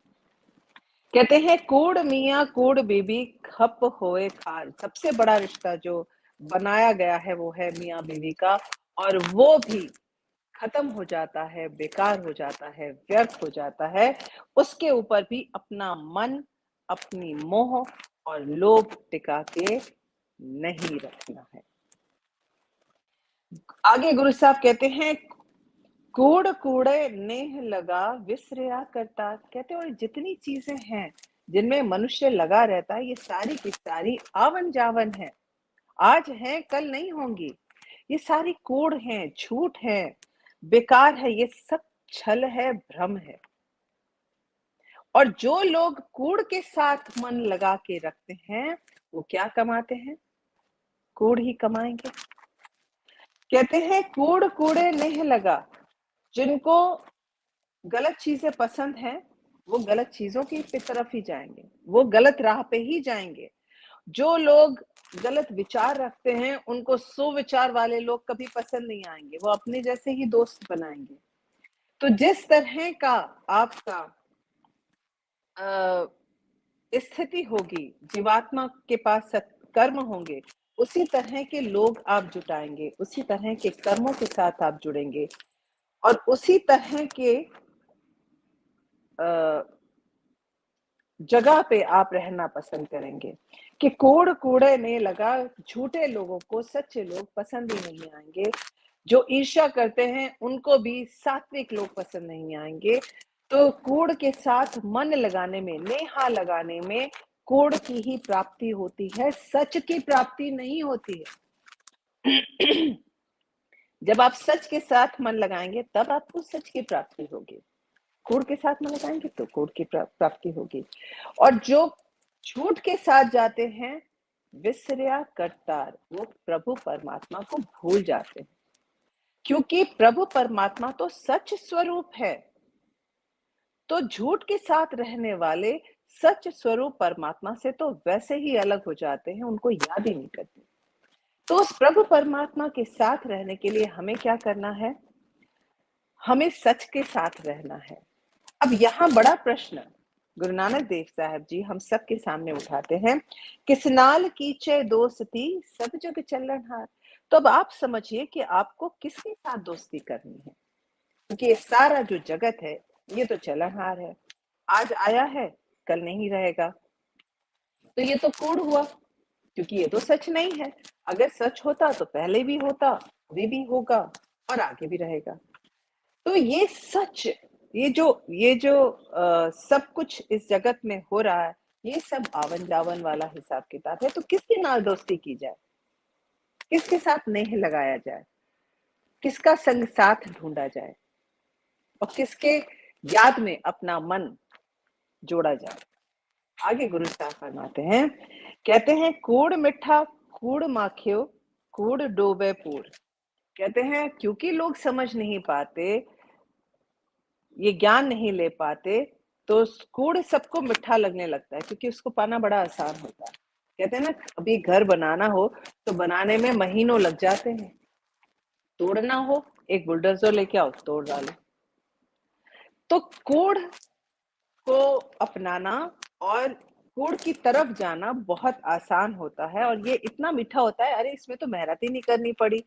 Speaker 2: कहते हैं कूड़ मियाँ कूड़ बीबी खप होए खाल। सबसे बड़ा रिश्ता जो बनाया गया है वो है मियाँ बीवी का, और वो भी खत्म हो जाता है, बेकार हो जाता है, व्यर्थ हो जाता है। उसके ऊपर भी अपना मन, अपनी मोह और लोभ टिका के नहीं रखना है। आगे गुरु साहब कहते हैं कूड़ कूड़े नेह लगा विसरिया करता। कहते हैं और जितनी चीजें हैं जिनमें मनुष्य लगा रहता है, ये सारी की सारी आवन जावन है, आज है कल नहीं होंगी। ये सारी कूड़ है, झूठ है, बेकार है, ये सब छल है, भ्रम है। और जो लोग कूड़ के साथ मन लगा के रखते हैं वो क्या कमाते हैं? कूड़ ही कमाएंगे। कहते हैं कूड़ कूड़े नेह लगा। जिनको गलत चीजें पसंद हैं वो गलत चीजों की तरफ ही जाएंगे, वो गलत राह पे ही जाएंगे। जो लोग गलत विचार रखते हैं उनको सुविचार वाले लोग कभी पसंद नहीं आएंगे, वो अपने जैसे ही दोस्त बनाएंगे। तो जिस तरह का आपका स्थिति होगी, जीवात्मा के पास कर्म होंगे, उसी तरह के लोग आप जुटाएंगे, उसी तरह के कर्मों के साथ आप जुड़ेंगे और उसी तरह के जगह पे आप रहना पसंद करेंगे। कि कूड़ कूड़े ने लगा, झूठे लोगों को सच्चे लोग पसंद ही नहीं आएंगे। जो ईर्ष्या करते हैं उनको भी सात्विक लोग पसंद नहीं आएंगे। तो कूड़ के साथ मन लगाने में, नेहा लगाने में कूड़ की ही प्राप्ति होती है, सच की प्राप्ति नहीं होती है। जब आप सच के साथ मन लगाएंगे तब आपको सच की प्राप्ति होगी। कूड़ के साथ मन लगाएंगे तो कूड़ की प्राप्ति होगी। और जो झूठ के साथ जाते हैं, विसर्या करतार, वो प्रभु परमात्मा को भूल जाते हैं, क्योंकि प्रभु परमात्मा तो सच स्वरूप है। तो झूठ के साथ रहने वाले सच स्वरूप परमात्मा से तो वैसे ही अलग हो जाते हैं, उनको याद ही नहीं करते। तो उस प्रभु परमात्मा के साथ रहने के लिए हमें क्या करना है? हमें सच के साथ रहना है। अब यहाँ बड़ा प्रश्न गुरु नानक देव साहब जी हम सबके सामने उठाते हैं, किसनाल कीचे दोस्ती सब जग चलन हार। तो अब आप समझिए कि आपको किसके साथ दोस्ती करनी है, क्योंकि ये सारा जो जगत है ये तो चलनहार है, आज आया है कल नहीं रहेगा। तो ये तो कूड़ हुआ, क्योंकि ये तो सच नहीं है। अगर सच होता तो पहले भी होता, अभी भी होगा और आगे भी रहेगा। तो ये सच, ये जो सब कुछ इस जगत में हो रहा है, ये सब आवन जावन वाला हिसाब किताब है। तो किसके नाल दोस्ती की जाए, किसके साथ नेह लगाया जाए, किसका संग साथ ढूंढा जाए और किसके याद में अपना मन जोड़ा जाए। आगे गुरु साहब फरमाते हैं, कहते हैं कूड़ मिठा कूड़ माखियो कूड़ डोबे पूर। कहते हैं क्योंकि लोग समझ नहीं पाते, ये ज्ञान नहीं ले पाते, तो कूड़ सबको मिठा लगने लगता है, क्योंकि उसको पाना बड़ा आसान होता है। कहते हैं ना, अभी घर बनाना हो तो बनाने में महीनों लग जाते हैं, तोड़ना हो एक बुलडोजर लेके आओ तोड़ डालो। तो कूड़ को अपनाना और कूड़ की तरफ जाना बहुत आसान होता है, और ये इतना मीठा होता है, अरे इसमें तो मेहनत ही नहीं करनी पड़ी,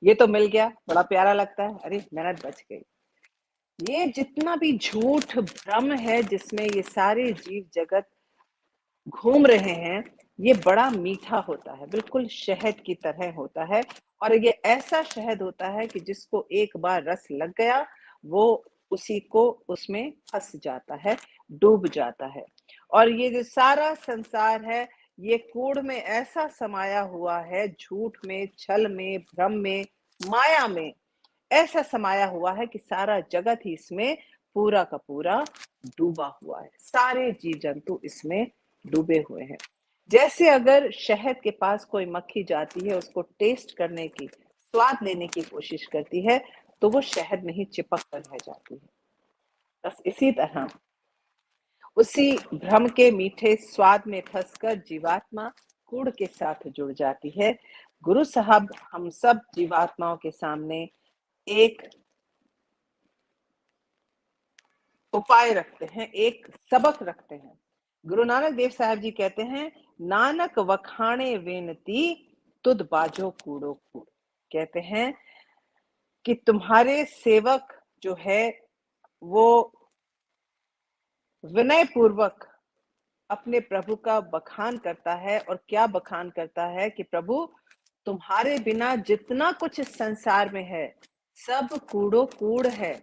Speaker 2: ये तो मिल गया, बड़ा प्यारा लगता है, अरे मेहनत बच गई। ये जितना भी झूठ भ्रम है जिसमें ये सारे जीव जगत घूम रहे हैं, ये बड़ा मीठा होता है, बिल्कुल शहद की तरह होता है। और ये ऐसा शहद होता है कि जिसको एक बार रस लग गया, वो उसी को उसमें फंस जाता है, डूब जाता है। और ये जो सारा संसार है, ये कूड़ में ऐसा समाया हुआ है, झूठ में, छल में, भ्रम में, माया में ऐसा समाया हुआ है कि सारा जगत ही इसमें पूरा का पूरा डूबा हुआ है। सारे जीव जंतु इसमें डूबे हुए हैं। जैसे अगर शहद के पास कोई मक्खी जाती है, उसको टेस्ट करने की, स्वाद लेने की कोशिश करती है, तो वो शहद में ही चिपक कर रह जाती है। बस इसी तरह उसी भ्रम के मीठे स्वाद में फंसकर जीवात्मा कूड़ के साथ जुड़ जाती है। गुरु साहब हम सब जीवात्माओं के सामने एक उपाय रखते हैं, एक सबक रखते हैं। गुरु नानक देव साहब जी कहते हैं, नानक वखाणे वेनती तुद बाजो कूड़ो कूड़। कहते हैं कि तुम्हारे सेवक जो है वो विनय पूर्वक अपने प्रभु का बखान करता है। और क्या बखान करता है कि प्रभु तुम्हारे बिना जितना कुछ इस संसार में है, सब कूड़ो कूड़ है,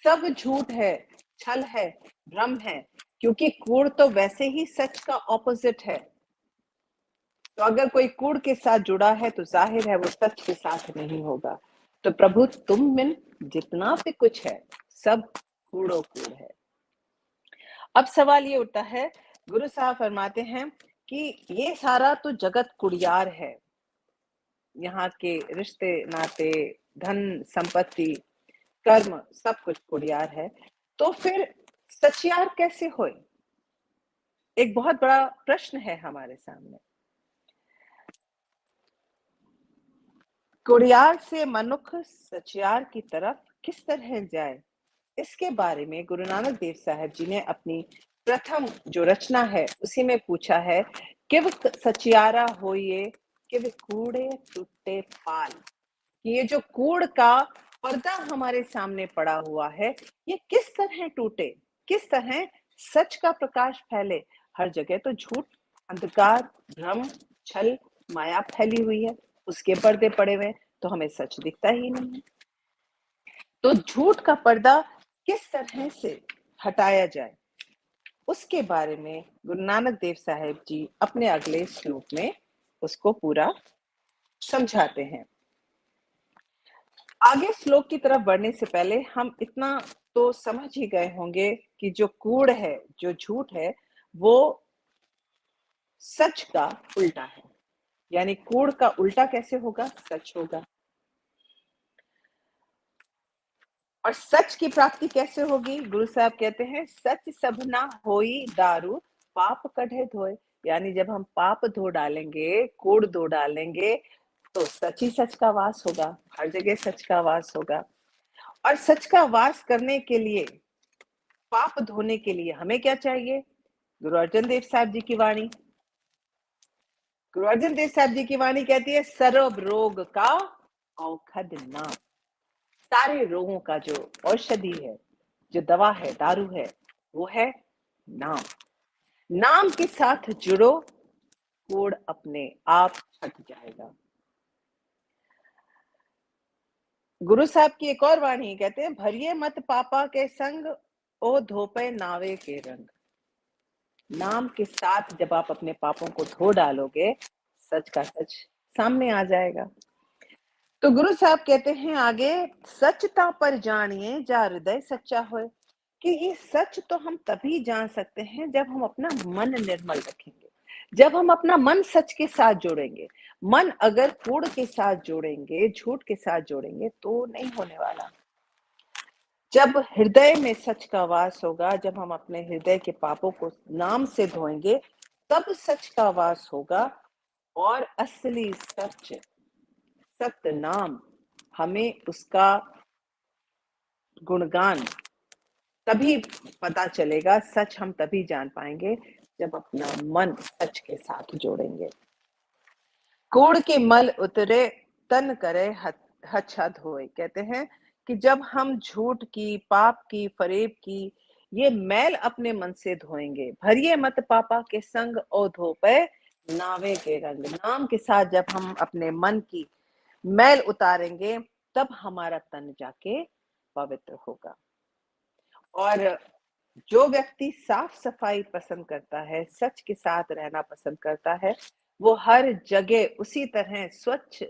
Speaker 2: सब झूठ है, छल है, भ्रम है। क्योंकि कूड़ तो वैसे ही सच का ऑपोजिट है। तो अगर कोई कूड़ के साथ जुड़ा है तो जाहिर है वो सच के साथ नहीं होगा। तो प्रभु तुम में जितना भी कुछ है, सब कूड़ो कूड़ है। अब सवाल ये उठता है, गुरु साहब फरमाते हैं कि ये सारा तो जगत कुड़ियार है, यहाँ के रिश्ते नाते, धन संपत्ति, कर्म, सब कुछ कुड़ियार है। तो फिर सचियार कैसे होए? एक बहुत बड़ा प्रश्न है हमारे सामने। कुड़ियार से मनुख सचियार की तरफ किस तरह जाए, इसके बारे में गुरु नानक देव साहब जी ने अपनी प्रथम जो रचना है उसी में पूछा है, किव सचियारा होइए किव कूड़े टूटे पाल। ये जो कूड़ का पर्दा हमारे सामने पड़ा हुआ है, ये किस तरह टूटे, किस तरह सच का प्रकाश फैले। हर जगह तो झूठ, अंधकार, भ्रम, छल, माया फैली हुई है, उसके पर्दे पड़े हुए, तो हमें सच दिखता ही नहीं है। तो झूठ का पर्दा किस तरह से हटाया जाए, उसके बारे में गुरु नानक देव साहब जी अपने अगले श्लोक में उसको पूरा समझाते हैं। आगे श्लोक की तरफ बढ़ने से पहले हम इतना तो समझ ही गए होंगे कि जो कूड़ है, जो झूठ है, वो सच का उल्टा है। यानी कूड़ का उल्टा कैसे होगा? सच होगा। और सच की प्राप्ति कैसे होगी? गुरु साहब कहते हैं, सच सब ना होई दारू, पाप कढ़े धोए। यानी जब हम पाप धो डालेंगे, कूड़ धो डालेंगे, तो सच ही सच का वास होगा। हर जगह सच का वास होगा। और सच का वास करने के लिए, पाप धोने के लिए हमें क्या चाहिए? गुरु अर्जन देव साहब जी की वाणी। गुरु अर्जन देव साहब जी की वाणी कहती है, सर्व रोग का औषध नाम। सारे रोगों का जो औषधि है, जो दवा है, दारू है, वो है नाम। नाम के साथ जुड़ो, कूड़ अपने आप छट जाएगा। गुरु साहब की एक और वाणी कहते हैं, भरिए मत पापा के संग, ओ धोपे नावे के रंग। नाम के साथ जब आप अपने पापों को धो डालोगे, सच का सच सामने आ जाएगा। तो गुरु साहब कहते हैं आगे, सचता पर जानिए जा हृदय सच्चा होए। कि ये सच तो हम तभी जान सकते हैं जब हम अपना मन निर्मल रखेंगे, जब हम अपना मन सच के साथ जोड़ेंगे। मन अगर कूड़ के साथ जोड़ेंगे, झूठ के साथ जोड़ेंगे, तो नहीं होने वाला। जब हृदय में सच का वास होगा, जब हम अपने हृदय के पापों को नाम से धोएंगे, तब सच का वास होगा। और असली सच, सत्य नाम, हमें उसका गुणगान तभी पता चलेगा, सच हम तभी जान पाएंगे जब अपना मन सच के साथ जोड़ेंगे। कूड़ के मल उतरे, तन करे हच्छा धोए। कहते हैं कि जब हम झूठ की, पाप की, फरेब की ये मैल अपने मन से धोएंगे, भरिए मत पापा के संग ओ धोपे नावे के रंग। नाम के साथ जब हम अपने मन की मैल उतारेंगे, तब हमारा तन जाके पवित्र होगा। और जो व्यक्ति साफ सफाई पसंद करता है, सच के साथ रहना पसंद करता है, वो हर जगह उसी तरह स्वच्छ,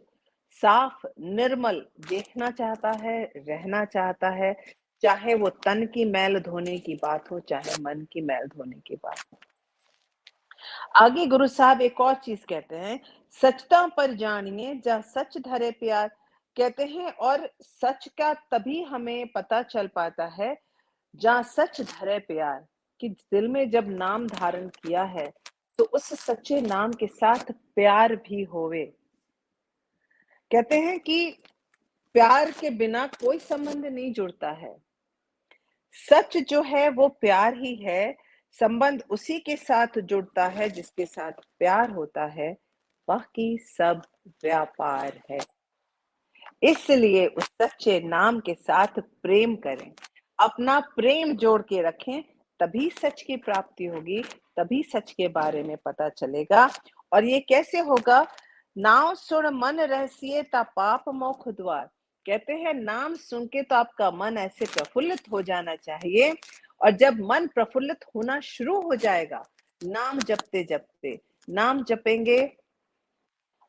Speaker 2: साफ, निर्मल देखना चाहता है, रहना चाहता है। चाहे वो तन की मैल धोने की बात हो, चाहे मन की मैल धोने की बात हो। आगे गुरु साहब एक और चीज कहते हैं, सचता पर जानिए जा सच धरे प्यार। कहते हैं और सच का तभी हमें पता चल पाता है जहाँ सच धरे प्यार। कि दिल में जब नाम धारण किया है, तो उस सच्चे नाम के साथ प्यार भी होवे। कहते हैं कि प्यार के बिना कोई संबंध नहीं जुड़ता है। सच जो है वो प्यार ही है। संबंध उसी के साथ जुड़ता है जिसके साथ प्यार होता है। बाकी सब व्यापार है। इसलिए उस सच्चे नाम के साथ प्रेम करें, अपना प्रेम जोड़ के रखें, तभी सच की प्राप्ति होगी, तभी सच के बारे में पता चलेगा। और ये कैसे होगा? नाम सुन मन रहसिए ता पाप मोक्ष द्वार। कहते हैं नाम सुन के तो आपका मन ऐसे प्रफुल्लित हो जाना चाहिए। और जब मन प्रफुल्लित होना शुरू हो जाएगा, नाम जपते जपते, नाम जपेंगे,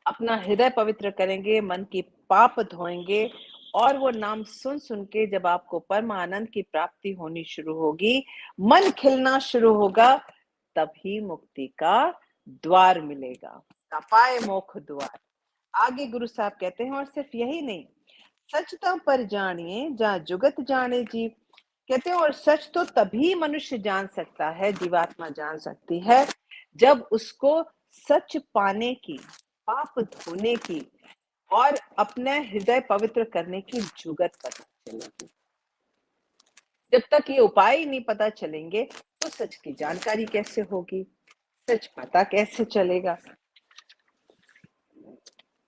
Speaker 2: अपना हृदय पवित्र करेंगे, मन की पाप धोएंगे, और वो नाम सुन सुन के जब आपको परम आनंद की प्राप्ति होनी शुरू होगी, मन खिलना शुरू होगा, तभी मुक्ति का द्वार मिलेगा। तपाए मोक्ष द्वार। आगे गुरु साहब कहते हैं, और सिर्फ यही नहीं, सचता पर जानिए जहाँ जुगत जाने जीव। कहते हैं और सच तो तभी मनुष्य जान सकता है, जीवात्मा जान सकती है, जब उसको सच पाने की, पाप धोने की और अपने हृदय पवित्र करने की जुगत पता चलेगी। जब तक ये उपाय ही नहीं पता चलेंगे, तो सच की जानकारी कैसे होगी? सच पता कैसे चलेगा?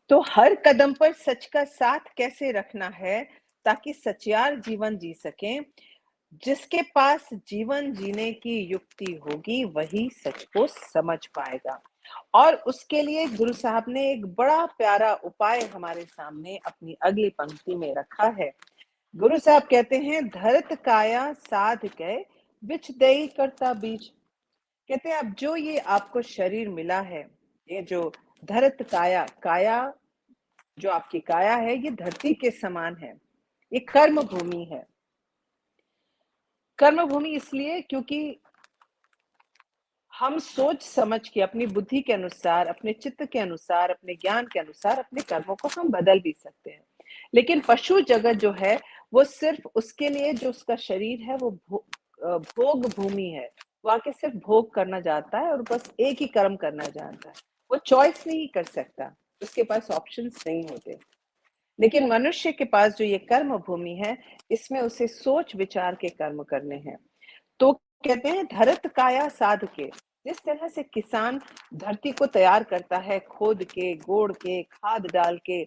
Speaker 2: तो हर कदम पर सच का साथ कैसे रखना है, ताकि सच्चार जीवन जी सकें। जिसके पास जीवन जीने की युक्ति होगी, वही सच को समझ पाएगा। और उसके लिए गुरु साहब ने एक बड़ा प्यारा उपाय हमारे सामने अपनी अगली पंक्ति में रखा है। गुरु साहब कहते हैं, धरत काया साध के विच दई करता बीज। कहते हैं अब जो ये आपको शरीर मिला है, ये जो धरत काया, काया जो आपकी काया है, ये धरती के समान है। ये कर्म भूमि है। कर्म भूमि इसलिए क्योंकि हम सोच समझ के अपनी बुद्धि के अनुसार, अपने चित्त के अनुसार, अपने ज्ञान के अनुसार अपने कर्मों को हम बदल भी सकते हैं। लेकिन पशु जगत जो है, वो सिर्फ़ उसके लिए जो उसका शरीर है वो भोग भूमि है। वो आके सिर्फ़ भोग करना जानता है और बस एक ही कर्म करना जानता है। वो चॉइस नहीं कर सकता, उसके पास ऑप्शंस नहीं होते। लेकिन मनुष्य के पास जो ये कर्म भूमि है, इसमें उसे सोच विचार के कर्म करने हैं। तो कहते हैं धरत काया साध के, जिस तरह से किसान धरती को तैयार करता है खोद के, गोड़ के, खाद डाल के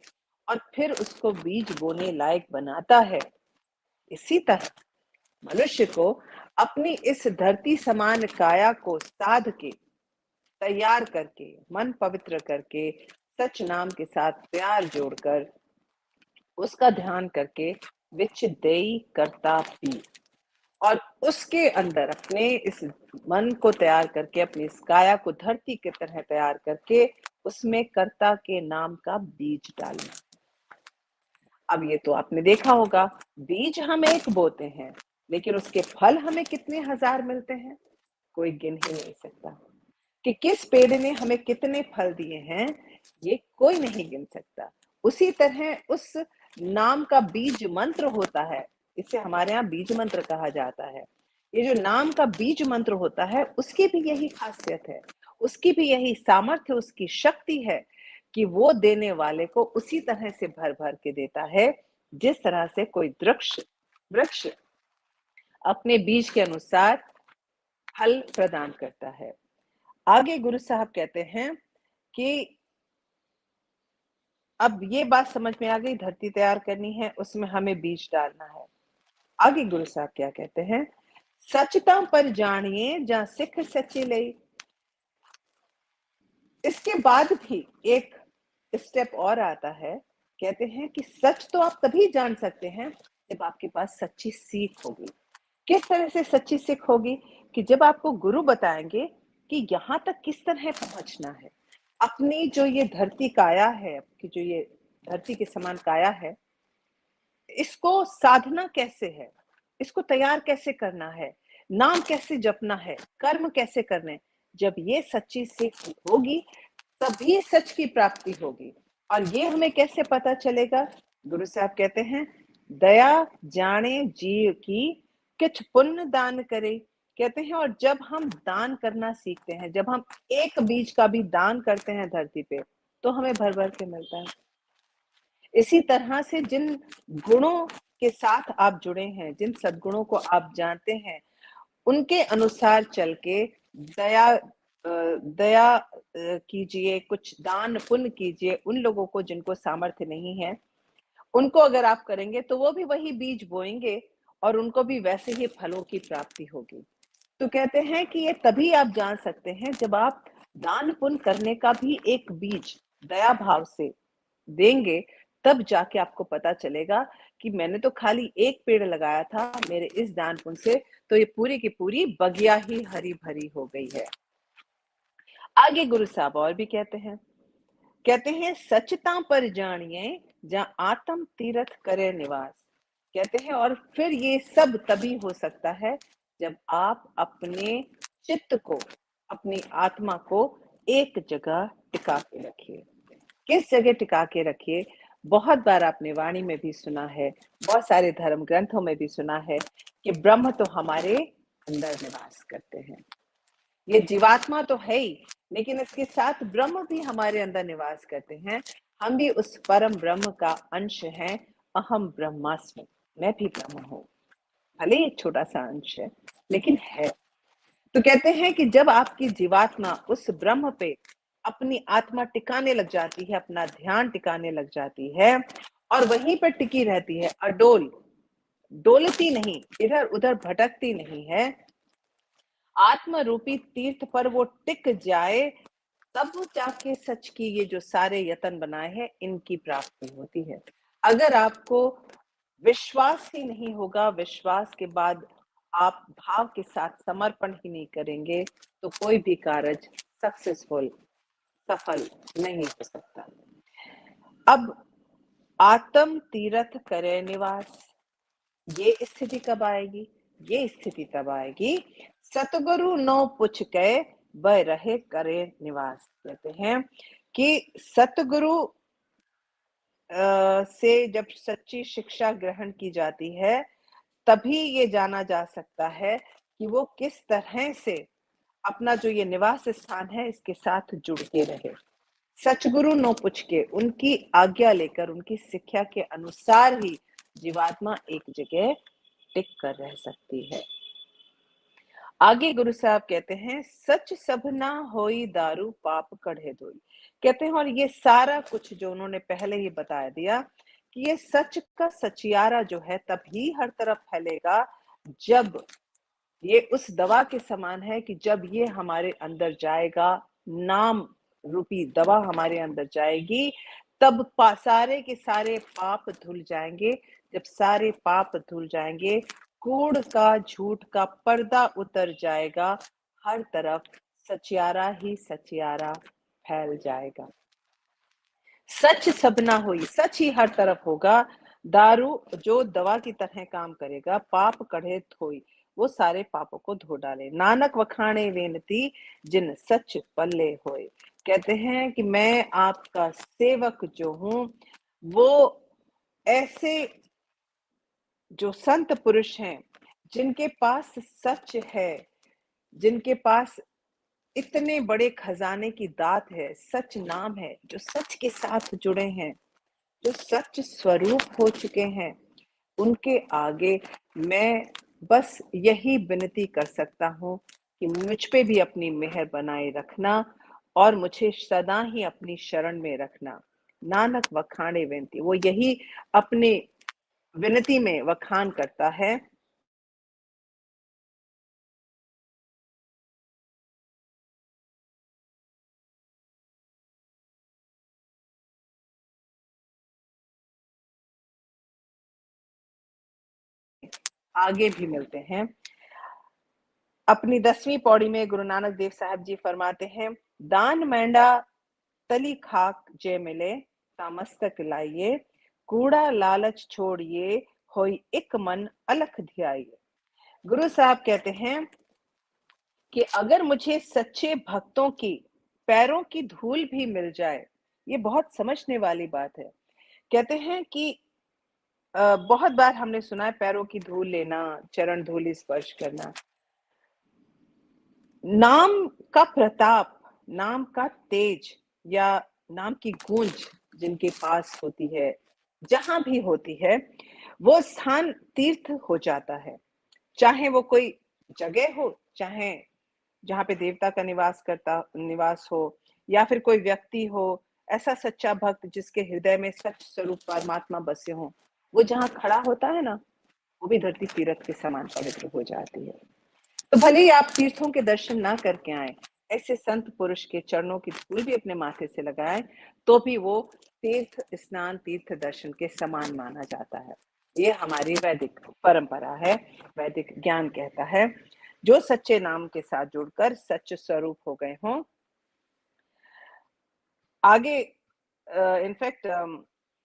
Speaker 2: और फिर उसको बीज बोने लायक बनाता है, इसी तरह मनुष्य को अपनी इस धरती समान काया को साध के, तैयार करके, मन पवित्र करके, सच नाम के साथ प्यार जोड़कर, उसका ध्यान करके विच देई करता पी, और उसके अंदर अपने इस मन को तैयार करके, अपनी इस काया को धरती की तरह तैयार करके, उसमें कर्ता के नाम का बीज डालना। अब ये तो आपने देखा होगा, बीज हम एक बोते हैं, लेकिन उसके फल हमें कितने हजार मिलते हैं, कोई गिन ही नहीं सकता। कि किस पेड़ ने हमें कितने फल दिए हैं, ये कोई नहीं गिन सकता। उसी तरह उस नाम का बीज मंत्र होता है, इसे हमारे यहाँ बीज मंत्र कहा जाता है। ये जो नाम का बीज मंत्र होता है, उसकी भी यही खासियत है, उसकी भी यही सामर्थ्य, उसकी शक्ति है कि वो देने वाले को उसी तरह से भर भर के देता है, जिस तरह से कोई वृक्ष वृक्ष अपने बीज के अनुसार फल प्रदान करता है। आगे गुरु साहब कहते हैं कि अब ये बात समझ में आ गई, धरती तैयार करनी है, उसमें हमें बीज डालना है। आगे गुरु साहब क्या कहते हैं, सचता पर जानिए जहां सिख सच्ची लई। इसके बाद भी एक स्टेप और आता है, कहते हैं कि सच तो आप तभी जान सकते हैं जब आपके पास सच्ची सीख होगी। किस तरह से सच्ची सीख होगी, कि जब आपको गुरु बताएंगे कि यहाँ तक किस तरह पहुंचना है, अपनी जो ये धरती काया है, आपकी जो ये धरती के समान काया है, इसको साधना कैसे है, इसको तैयार कैसे करना है, नाम कैसे जपना है, कर्म कैसे करने। जब ये सच्ची सीख होगी, तभी सच की प्राप्ति होगी। और ये हमें कैसे पता चलेगा, गुरु साहब कहते हैं, दया जाने जीव की किछ पुण्य दान करे। कहते हैं, और जब हम दान करना सीखते हैं, जब हम एक बीज का भी दान करते हैं धरती पे, तो हमें भर भर के मिलता है। इसी तरह से जिन गुणों के साथ आप जुड़े हैं, जिन सद्गुणों को आप जानते हैं, उनके अनुसार चल के दया कीजिए, कुछ दान पुण्य कीजिए उन लोगों को जिनको सामर्थ्य नहीं है। उनको अगर आप करेंगे तो वो भी वही बीज बोएंगे और उनको भी वैसे ही फलों की प्राप्ति होगी। तो कहते हैं कि ये तभी आप जान सकते हैं जब आप दान पुण्य करने का भी एक बीज दया भाव से देंगे, तब जाके आपको पता चलेगा कि मैंने तो खाली एक पेड़ लगाया था, मेरे इस दान पुण्य से तो ये पूरी की पूरी बगिया ही हरी भरी हो गई है। आगे गुरु साहब और भी कहते हैं सचता पर जानिए जहाँ आत्म तीर्थ करे निवास। कहते हैं और फिर ये सब तभी हो सकता है जब आप अपने चित्त को, अपनी आत्मा को एक जगह टिका के रखिए। किस जगह टिका के रखिए, बहुत बार आपने वाणी में भी सुना है, बहुत सारे धर्म ग्रंथों में भी सुना है कि ब्रह्म तो हमारे अंदर निवास करते हैं। ये जीवात्मा तो है ही, लेकिन इसके साथ ब्रह्म भी हमारे अंदर निवास करते हैं। हम भी उस परम ब्रह्म का अंश हैं। अहम ब्रह्मास्मि, मैं भी ब्रह्म हूँ, भले ही एक छोटा सा अंश है लेकिन है। तो कहते हैं कि जब आपकी जीवात्मा उस ब्रह्म पे अपनी आत्मा टिकाने लग जाती है, अपना ध्यान टिकाने लग जाती है और वहीं पर टिकी रहती है, अडोल, डोलती नहीं, इधर उधर भटकती नहीं है, आत्म रूपी तीर्थ पर वो टिक जाए, तब जाके सच की ये जो सारे यतन बनाए हैं, इनकी प्राप्ति होती है। अगर आपको विश्वास ही नहीं होगा, विश्वास के बाद आप भाव के साथ समर्पण ही नहीं करेंगे, तो कोई भी कार्य सक्सेसफुल, सफल नहीं हो सकता। अब आत्म तीर्थ करे निवास, ये स्थिति कब आएगी? ये स्थिति तब आएगी, सतगुरु नो पुछ के वह रहे करे निवास। कहते हैं कि सतगुरु से जब सच्ची शिक्षा ग्रहण की जाती है, तभी ये जाना जा सकता है कि वो किस तरह से अपना जो ये निवास स्थान है, इसके साथ जुड़ के रहे। सचगुरु नो पूछ के, उनकी आज्ञा लेकर, उनकी शिक्षा के अनुसार ही जीवात्मा एक जगह टिक कर रह सकती है। आगे गुरु साहब कहते हैं, सच सबना होई दारू पाप कढ़े धोई। कहते हैं, और ये सारा कुछ जो उन्होंने पहले ही बता दिया कि ये सच का सचियारा जो है तभी हर तरफ फैलेगा, जब ये उस दवा के समान है कि जब ये हमारे अंदर जाएगा, नाम रूपी दवा हमारे अंदर जाएगी, तब सारे के सारे पाप धुल जाएंगे। जब सारे पाप धुल जाएंगे, कूड़ का, झूठ का पर्दा उतर जाएगा, हर तरफ सचियारा ही सचियारा फैल जाएगा। सच सबना हुई, सच ही हर तरफ होगा। दारू जो दवा की तरह काम करेगा, पाप कढ़े धोई, वो सारे पापों को धो डाले। नानक वखाणे वेनती जिन सच पल्ले होए। कहते हैं कि मैं आपका सेवक जो हूं, वो ऐसे जो संत पुरुष हैं, जिनके पास सच है, जिनके पास इतने बड़े खजाने की दात है, सच नाम है, जो सच के साथ जुड़े हैं, जो सच स्वरूप हो चुके हैं, उनके आगे मैं बस यही विनती कर सकता हूँ कि मुझ पे भी अपनी मेहर बनाए रखना और मुझे सदा ही अपनी शरण में रखना। नानक वखाणे विनती, वो यही अपने विनती में वखान करता है। आगे भी मिलते हैं। अपनी 10वीं पौड़ी में गुरु नानक देव साहब जी फरमाते हैं, दान मैंडा तली खाक जे मिले तामस्तक लाइए, कूड़ा लालच छोड़िए होई एक मन अलख ध्याइए। गुरु साहब कहते हैं कि अगर मुझे सच्चे भक्तों की पैरों की धूल भी मिल जाए, ये बहुत समझने वाली बात है। कहते हैं कि बहुत बार हमने सुना है पैरों की धूल लेना, चरण धूलि स्पर्श करना। नाम का प्रताप, नाम का तेज या नाम की गूंज जिनके पास होती है, जहां भी होती है, वो स्थान तीर्थ हो जाता है। चाहे वो कोई जगह हो, चाहे जहाँ पे देवता का निवास हो, या फिर कोई व्यक्ति हो, ऐसा सच्चा भक्त जिसके हृदय में सच स्वरूप परमात्मा बसे हो, वो जहाँ खड़ा होता है ना, वो भी धरती तीर्थ के समान पवित्र हो जाती है। तो भले ही आप तीर्थों के दर्शन ना करके आए, ऐसे संत पुरुष के चरणों की धूल भी अपने माथे से लगाएं, तो भी वो तीर्थ स्नान, तीर्थ दर्शन के समान माना जाता है। ये हमारी वैदिक परंपरा है, वैदिक ज्ञान कहता है। जो सच्चे नाम के साथ जुड़कर सच स्वरूप हो गए हों, आगे इनफैक्ट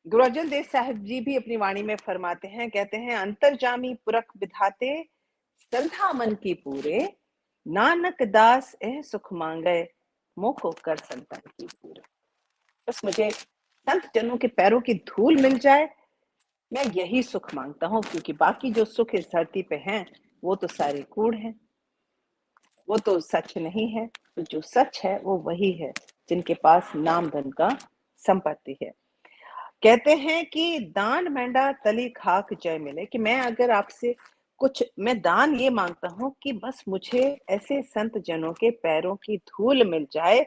Speaker 2: गुरु अर्जन देव साहब जी भी अपनी वाणी में फरमाते हैं, कहते हैं, अंतर्जामी पुरख विधाते श्रद्धा मन की पूरे, नानक दास एह सुख मांगे मोह कर संतन की पूरे। बस मुझे संत जनों के पैरों की धूल मिल जाए, मैं यही सुख मांगता हूँ, क्योंकि बाकी जो सुख इस धरती पे हैं, वो तो सारे कूड़ हैं, वो तो सच नहीं है। तो जो सच है वो वही है, जिनके पास नाम धन का संपत्ति है। कहते हैं कि दान मैंडा तली खाक जय मिले, कि मैं अगर आपसे कुछ, मैं दान ये मांगता हूँ कि बस मुझे ऐसे संत जनों के पैरों की धूल मिल जाए,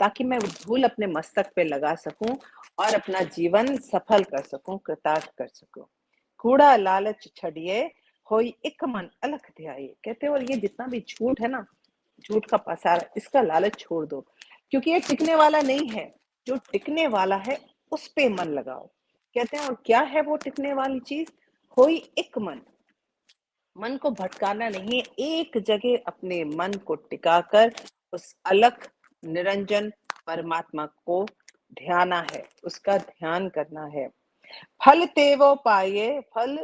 Speaker 2: ताकि मैं वो धूल अपने मस्तक पे लगा सकूं और अपना जीवन सफल कर सकूं, कृतार्थ कर सकूं। कूड़ा लालच छड़िए होई एक मन अलख ध्याये। कहते हैं, और ये जितना भी झूठ है ना, झूठ का पसारा, इसका लालच छोड़ दो, क्योंकि ये टिकने वाला नहीं है। जो टिकने वाला है, उस पे मन लगाओ। कहते हैं, और क्या है वो टिकने वाली चीज? होई एक मन, मन को भटकाना नहीं है, एक जगह अपने मन को टिकाकर उस अलख निरंजन परमात्मा को ध्याना है, उसका ध्यान करना है। फल तेवो पाए, फल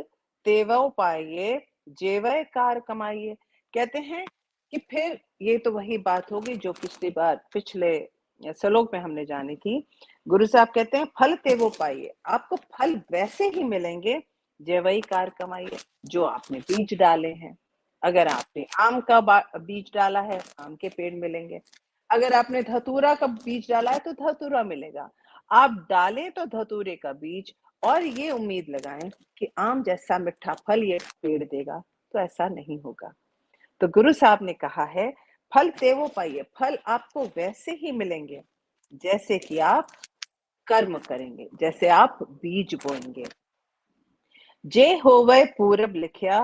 Speaker 2: तेवो पाइये, जेवै कार कमाइए। कहते हैं कि फिर ये तो वही बात होगी जो पिछले श्लोक में हमने जानी थी। गुरु साहब कहते हैं फल तेवो पाइए, आपको फल वैसे ही मिलेंगे, जेवै कार कमाइए, जो आपने बीज डाले हैं। अगर आपने आम का बीज डाला है, आम के पेड़ मिलेंगे। अगर आपने धतूरा का बीज डाला है तो धतूरा मिलेगा। आप डालें तो धतूरे का बीज और ये उम्मीद लगाएं कि आम जैसा मीठा फल ये पेड़ देगा, तो ऐसा नहीं होगा। तो गुरु साहब ने कहा है फल तेवो पाइए, फल आपको वैसे ही मिलेंगे जैसे कि आप कर्म करेंगे, जैसे आप बीज बोएंगे। जे होवे पूरब लिखिया,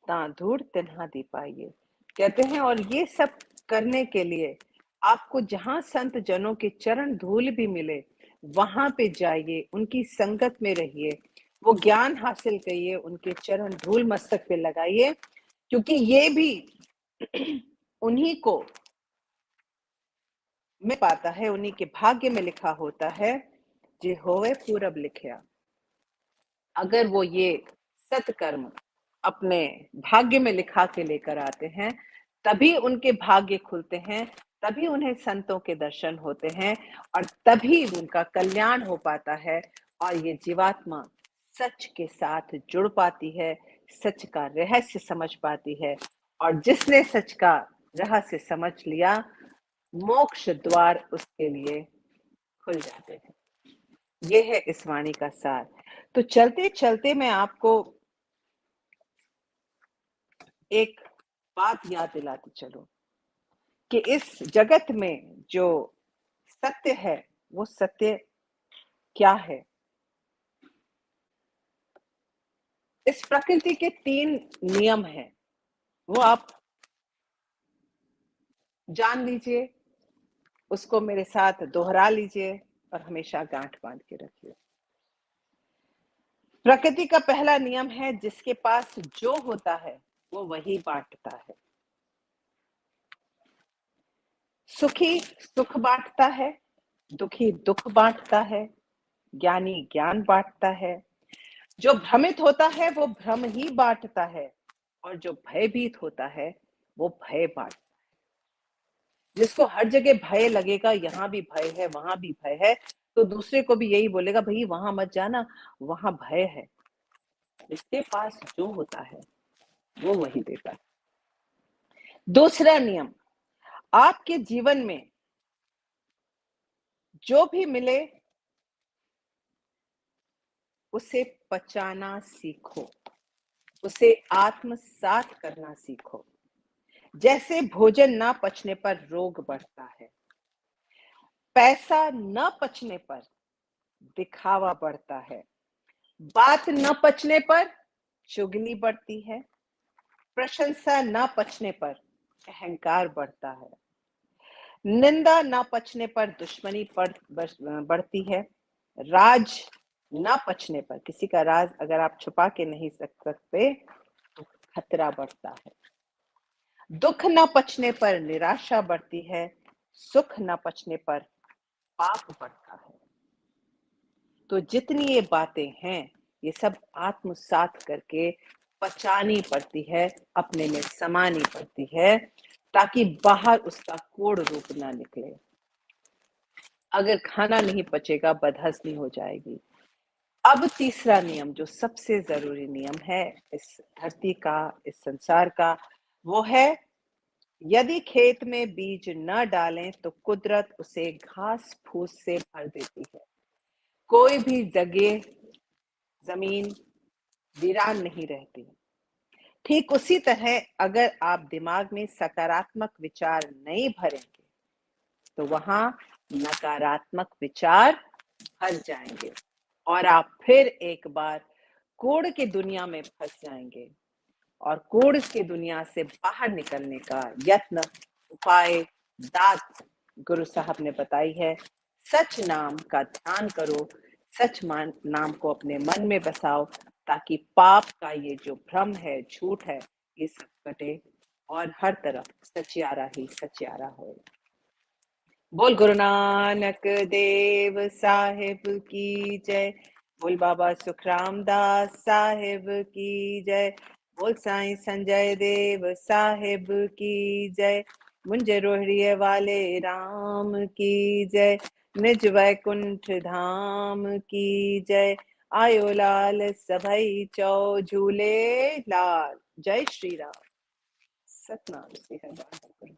Speaker 2: तां धूड़ तिन्हा दी पाइए। कहते हैं और ये सब करने के लिए आपको जहां संत जनों के चरण धूल भी मिले, वहां पे जाइए, उनकी संगत में रहिए, वो ज्ञान हासिल करिए, उनके चरण धूल मस्तक पे लगाइए, क्योंकि ये भी उन्हीं को में पाता है, उन्हीं के भाग्य में लिखा होता है, जे होवे पूरब लिखिया। अगर वो ये सत्कर्म अपने भाग्य में लिखा के लेकर आते हैं, तभी उनके भाग्य खुलते हैं, तभी उन्हें संतों के दर्शन होते हैं और तभी उनका कल्याण हो पाता है और ये जीवात्मा सच के साथ जुड़ पाती है, सच का रहस्य समझ पाती है और जिसने सच का रहस्य समझ लिया, मोक्ष द्वार उसके लिए खुल जाते हैं। ये है इस वाणी का सार। तो चलते चलते मैं आपको एक बात याद दिलाती चलूं कि इस जगत में जो सत्य है, वो सत्य क्या है। इस प्रकृति के 3 नियम हैं, वो आप जान लीजिए, उसको मेरे साथ दोहरा लीजिए और हमेशा गांठ बांध के रखिए। प्रकृति का पहला नियम है, जिसके पास जो होता है वो वही बांटता है। सुखी सुख बांटता है, दुखी दुख बांटता है, ज्ञानी ज्ञान बांटता है। जो भ्रमित होता है वो भ्रम ही बांटता है और जो भयभीत होता है वो भय बांटता है। जिसको हर जगह भय लगेगा, यहाँ भी भय है, वहां भी भय है, तो दूसरे को भी यही बोलेगा, भाई वहां मत जाना, वहां भय है। जिसके पास जो होता है वो वही देता है। दूसरा नियम, आपके जीवन में जो भी मिले उसे पचाना सीखो, उसे आत्मसात करना सीखो। जैसे भोजन ना पचने पर रोग बढ़ता है, पैसा न पचने पर दिखावा बढ़ता है, बात न पचने पर चुगली बढ़ती है, प्रशंसा न पचने पर अहंकार बढ़ता है, निंदा न पचने पर दुश्मनी बढ़ती है, राज न पचने पर, किसी का राज अगर आप छुपा के नहीं सकते तो खतरा बढ़ता है, दुख न पचने पर निराशा बढ़ती है, सुख न पचने पर पाप बढ़ता है। तो जितनी ये बातें हैं, ये सब आत्मसात करके पचानी पड़ती है, अपने में समानी पड़ती है, ताकि बाहर उसका कोढ़ रूप ना निकले। अगर खाना नहीं पचेगा, बदहजमी हो जाएगी। अब तीसरा नियम, जो सबसे जरूरी नियम है इस धरती का, इस संसार का, वो है यदि खेत में बीज न डालें तो कुदरत उसे घास फूस से भर देती है। कोई भी जगह जमीन वीरान नहीं रहती। ठीक उसी तरह अगर आप दिमाग में सकारात्मक विचार नहीं भरेंगे तो वहां नकारात्मक विचार भर जाएंगे और आप फिर एक बार कूड़ की दुनिया में फंस जाएंगे। और कूड़ की दुनिया से बाहर निकलने का यत्न, उपाय, दात गुरु साहब ने बताई है। सच नाम का ध्यान करो, सच नाम को अपने मन में बसाओ, ताकि पाप का ये जो भ्रम है, झूठ है, ये सब कटे और हर तरफ सचियारा ही सचियारा हो। बोल गुरु नानक देव साहिब की जय। बोल बाबा सुखराम दास साहिब की जय। बोल साईं संजय देव साहिब की जय। मुंजे रोहड़िए वाले राम की जय। निज वैकुंठ धाम की जय। आयो लाल सभई चौ झूले लाल। जय श्री राम। सतनाम श्री हरि।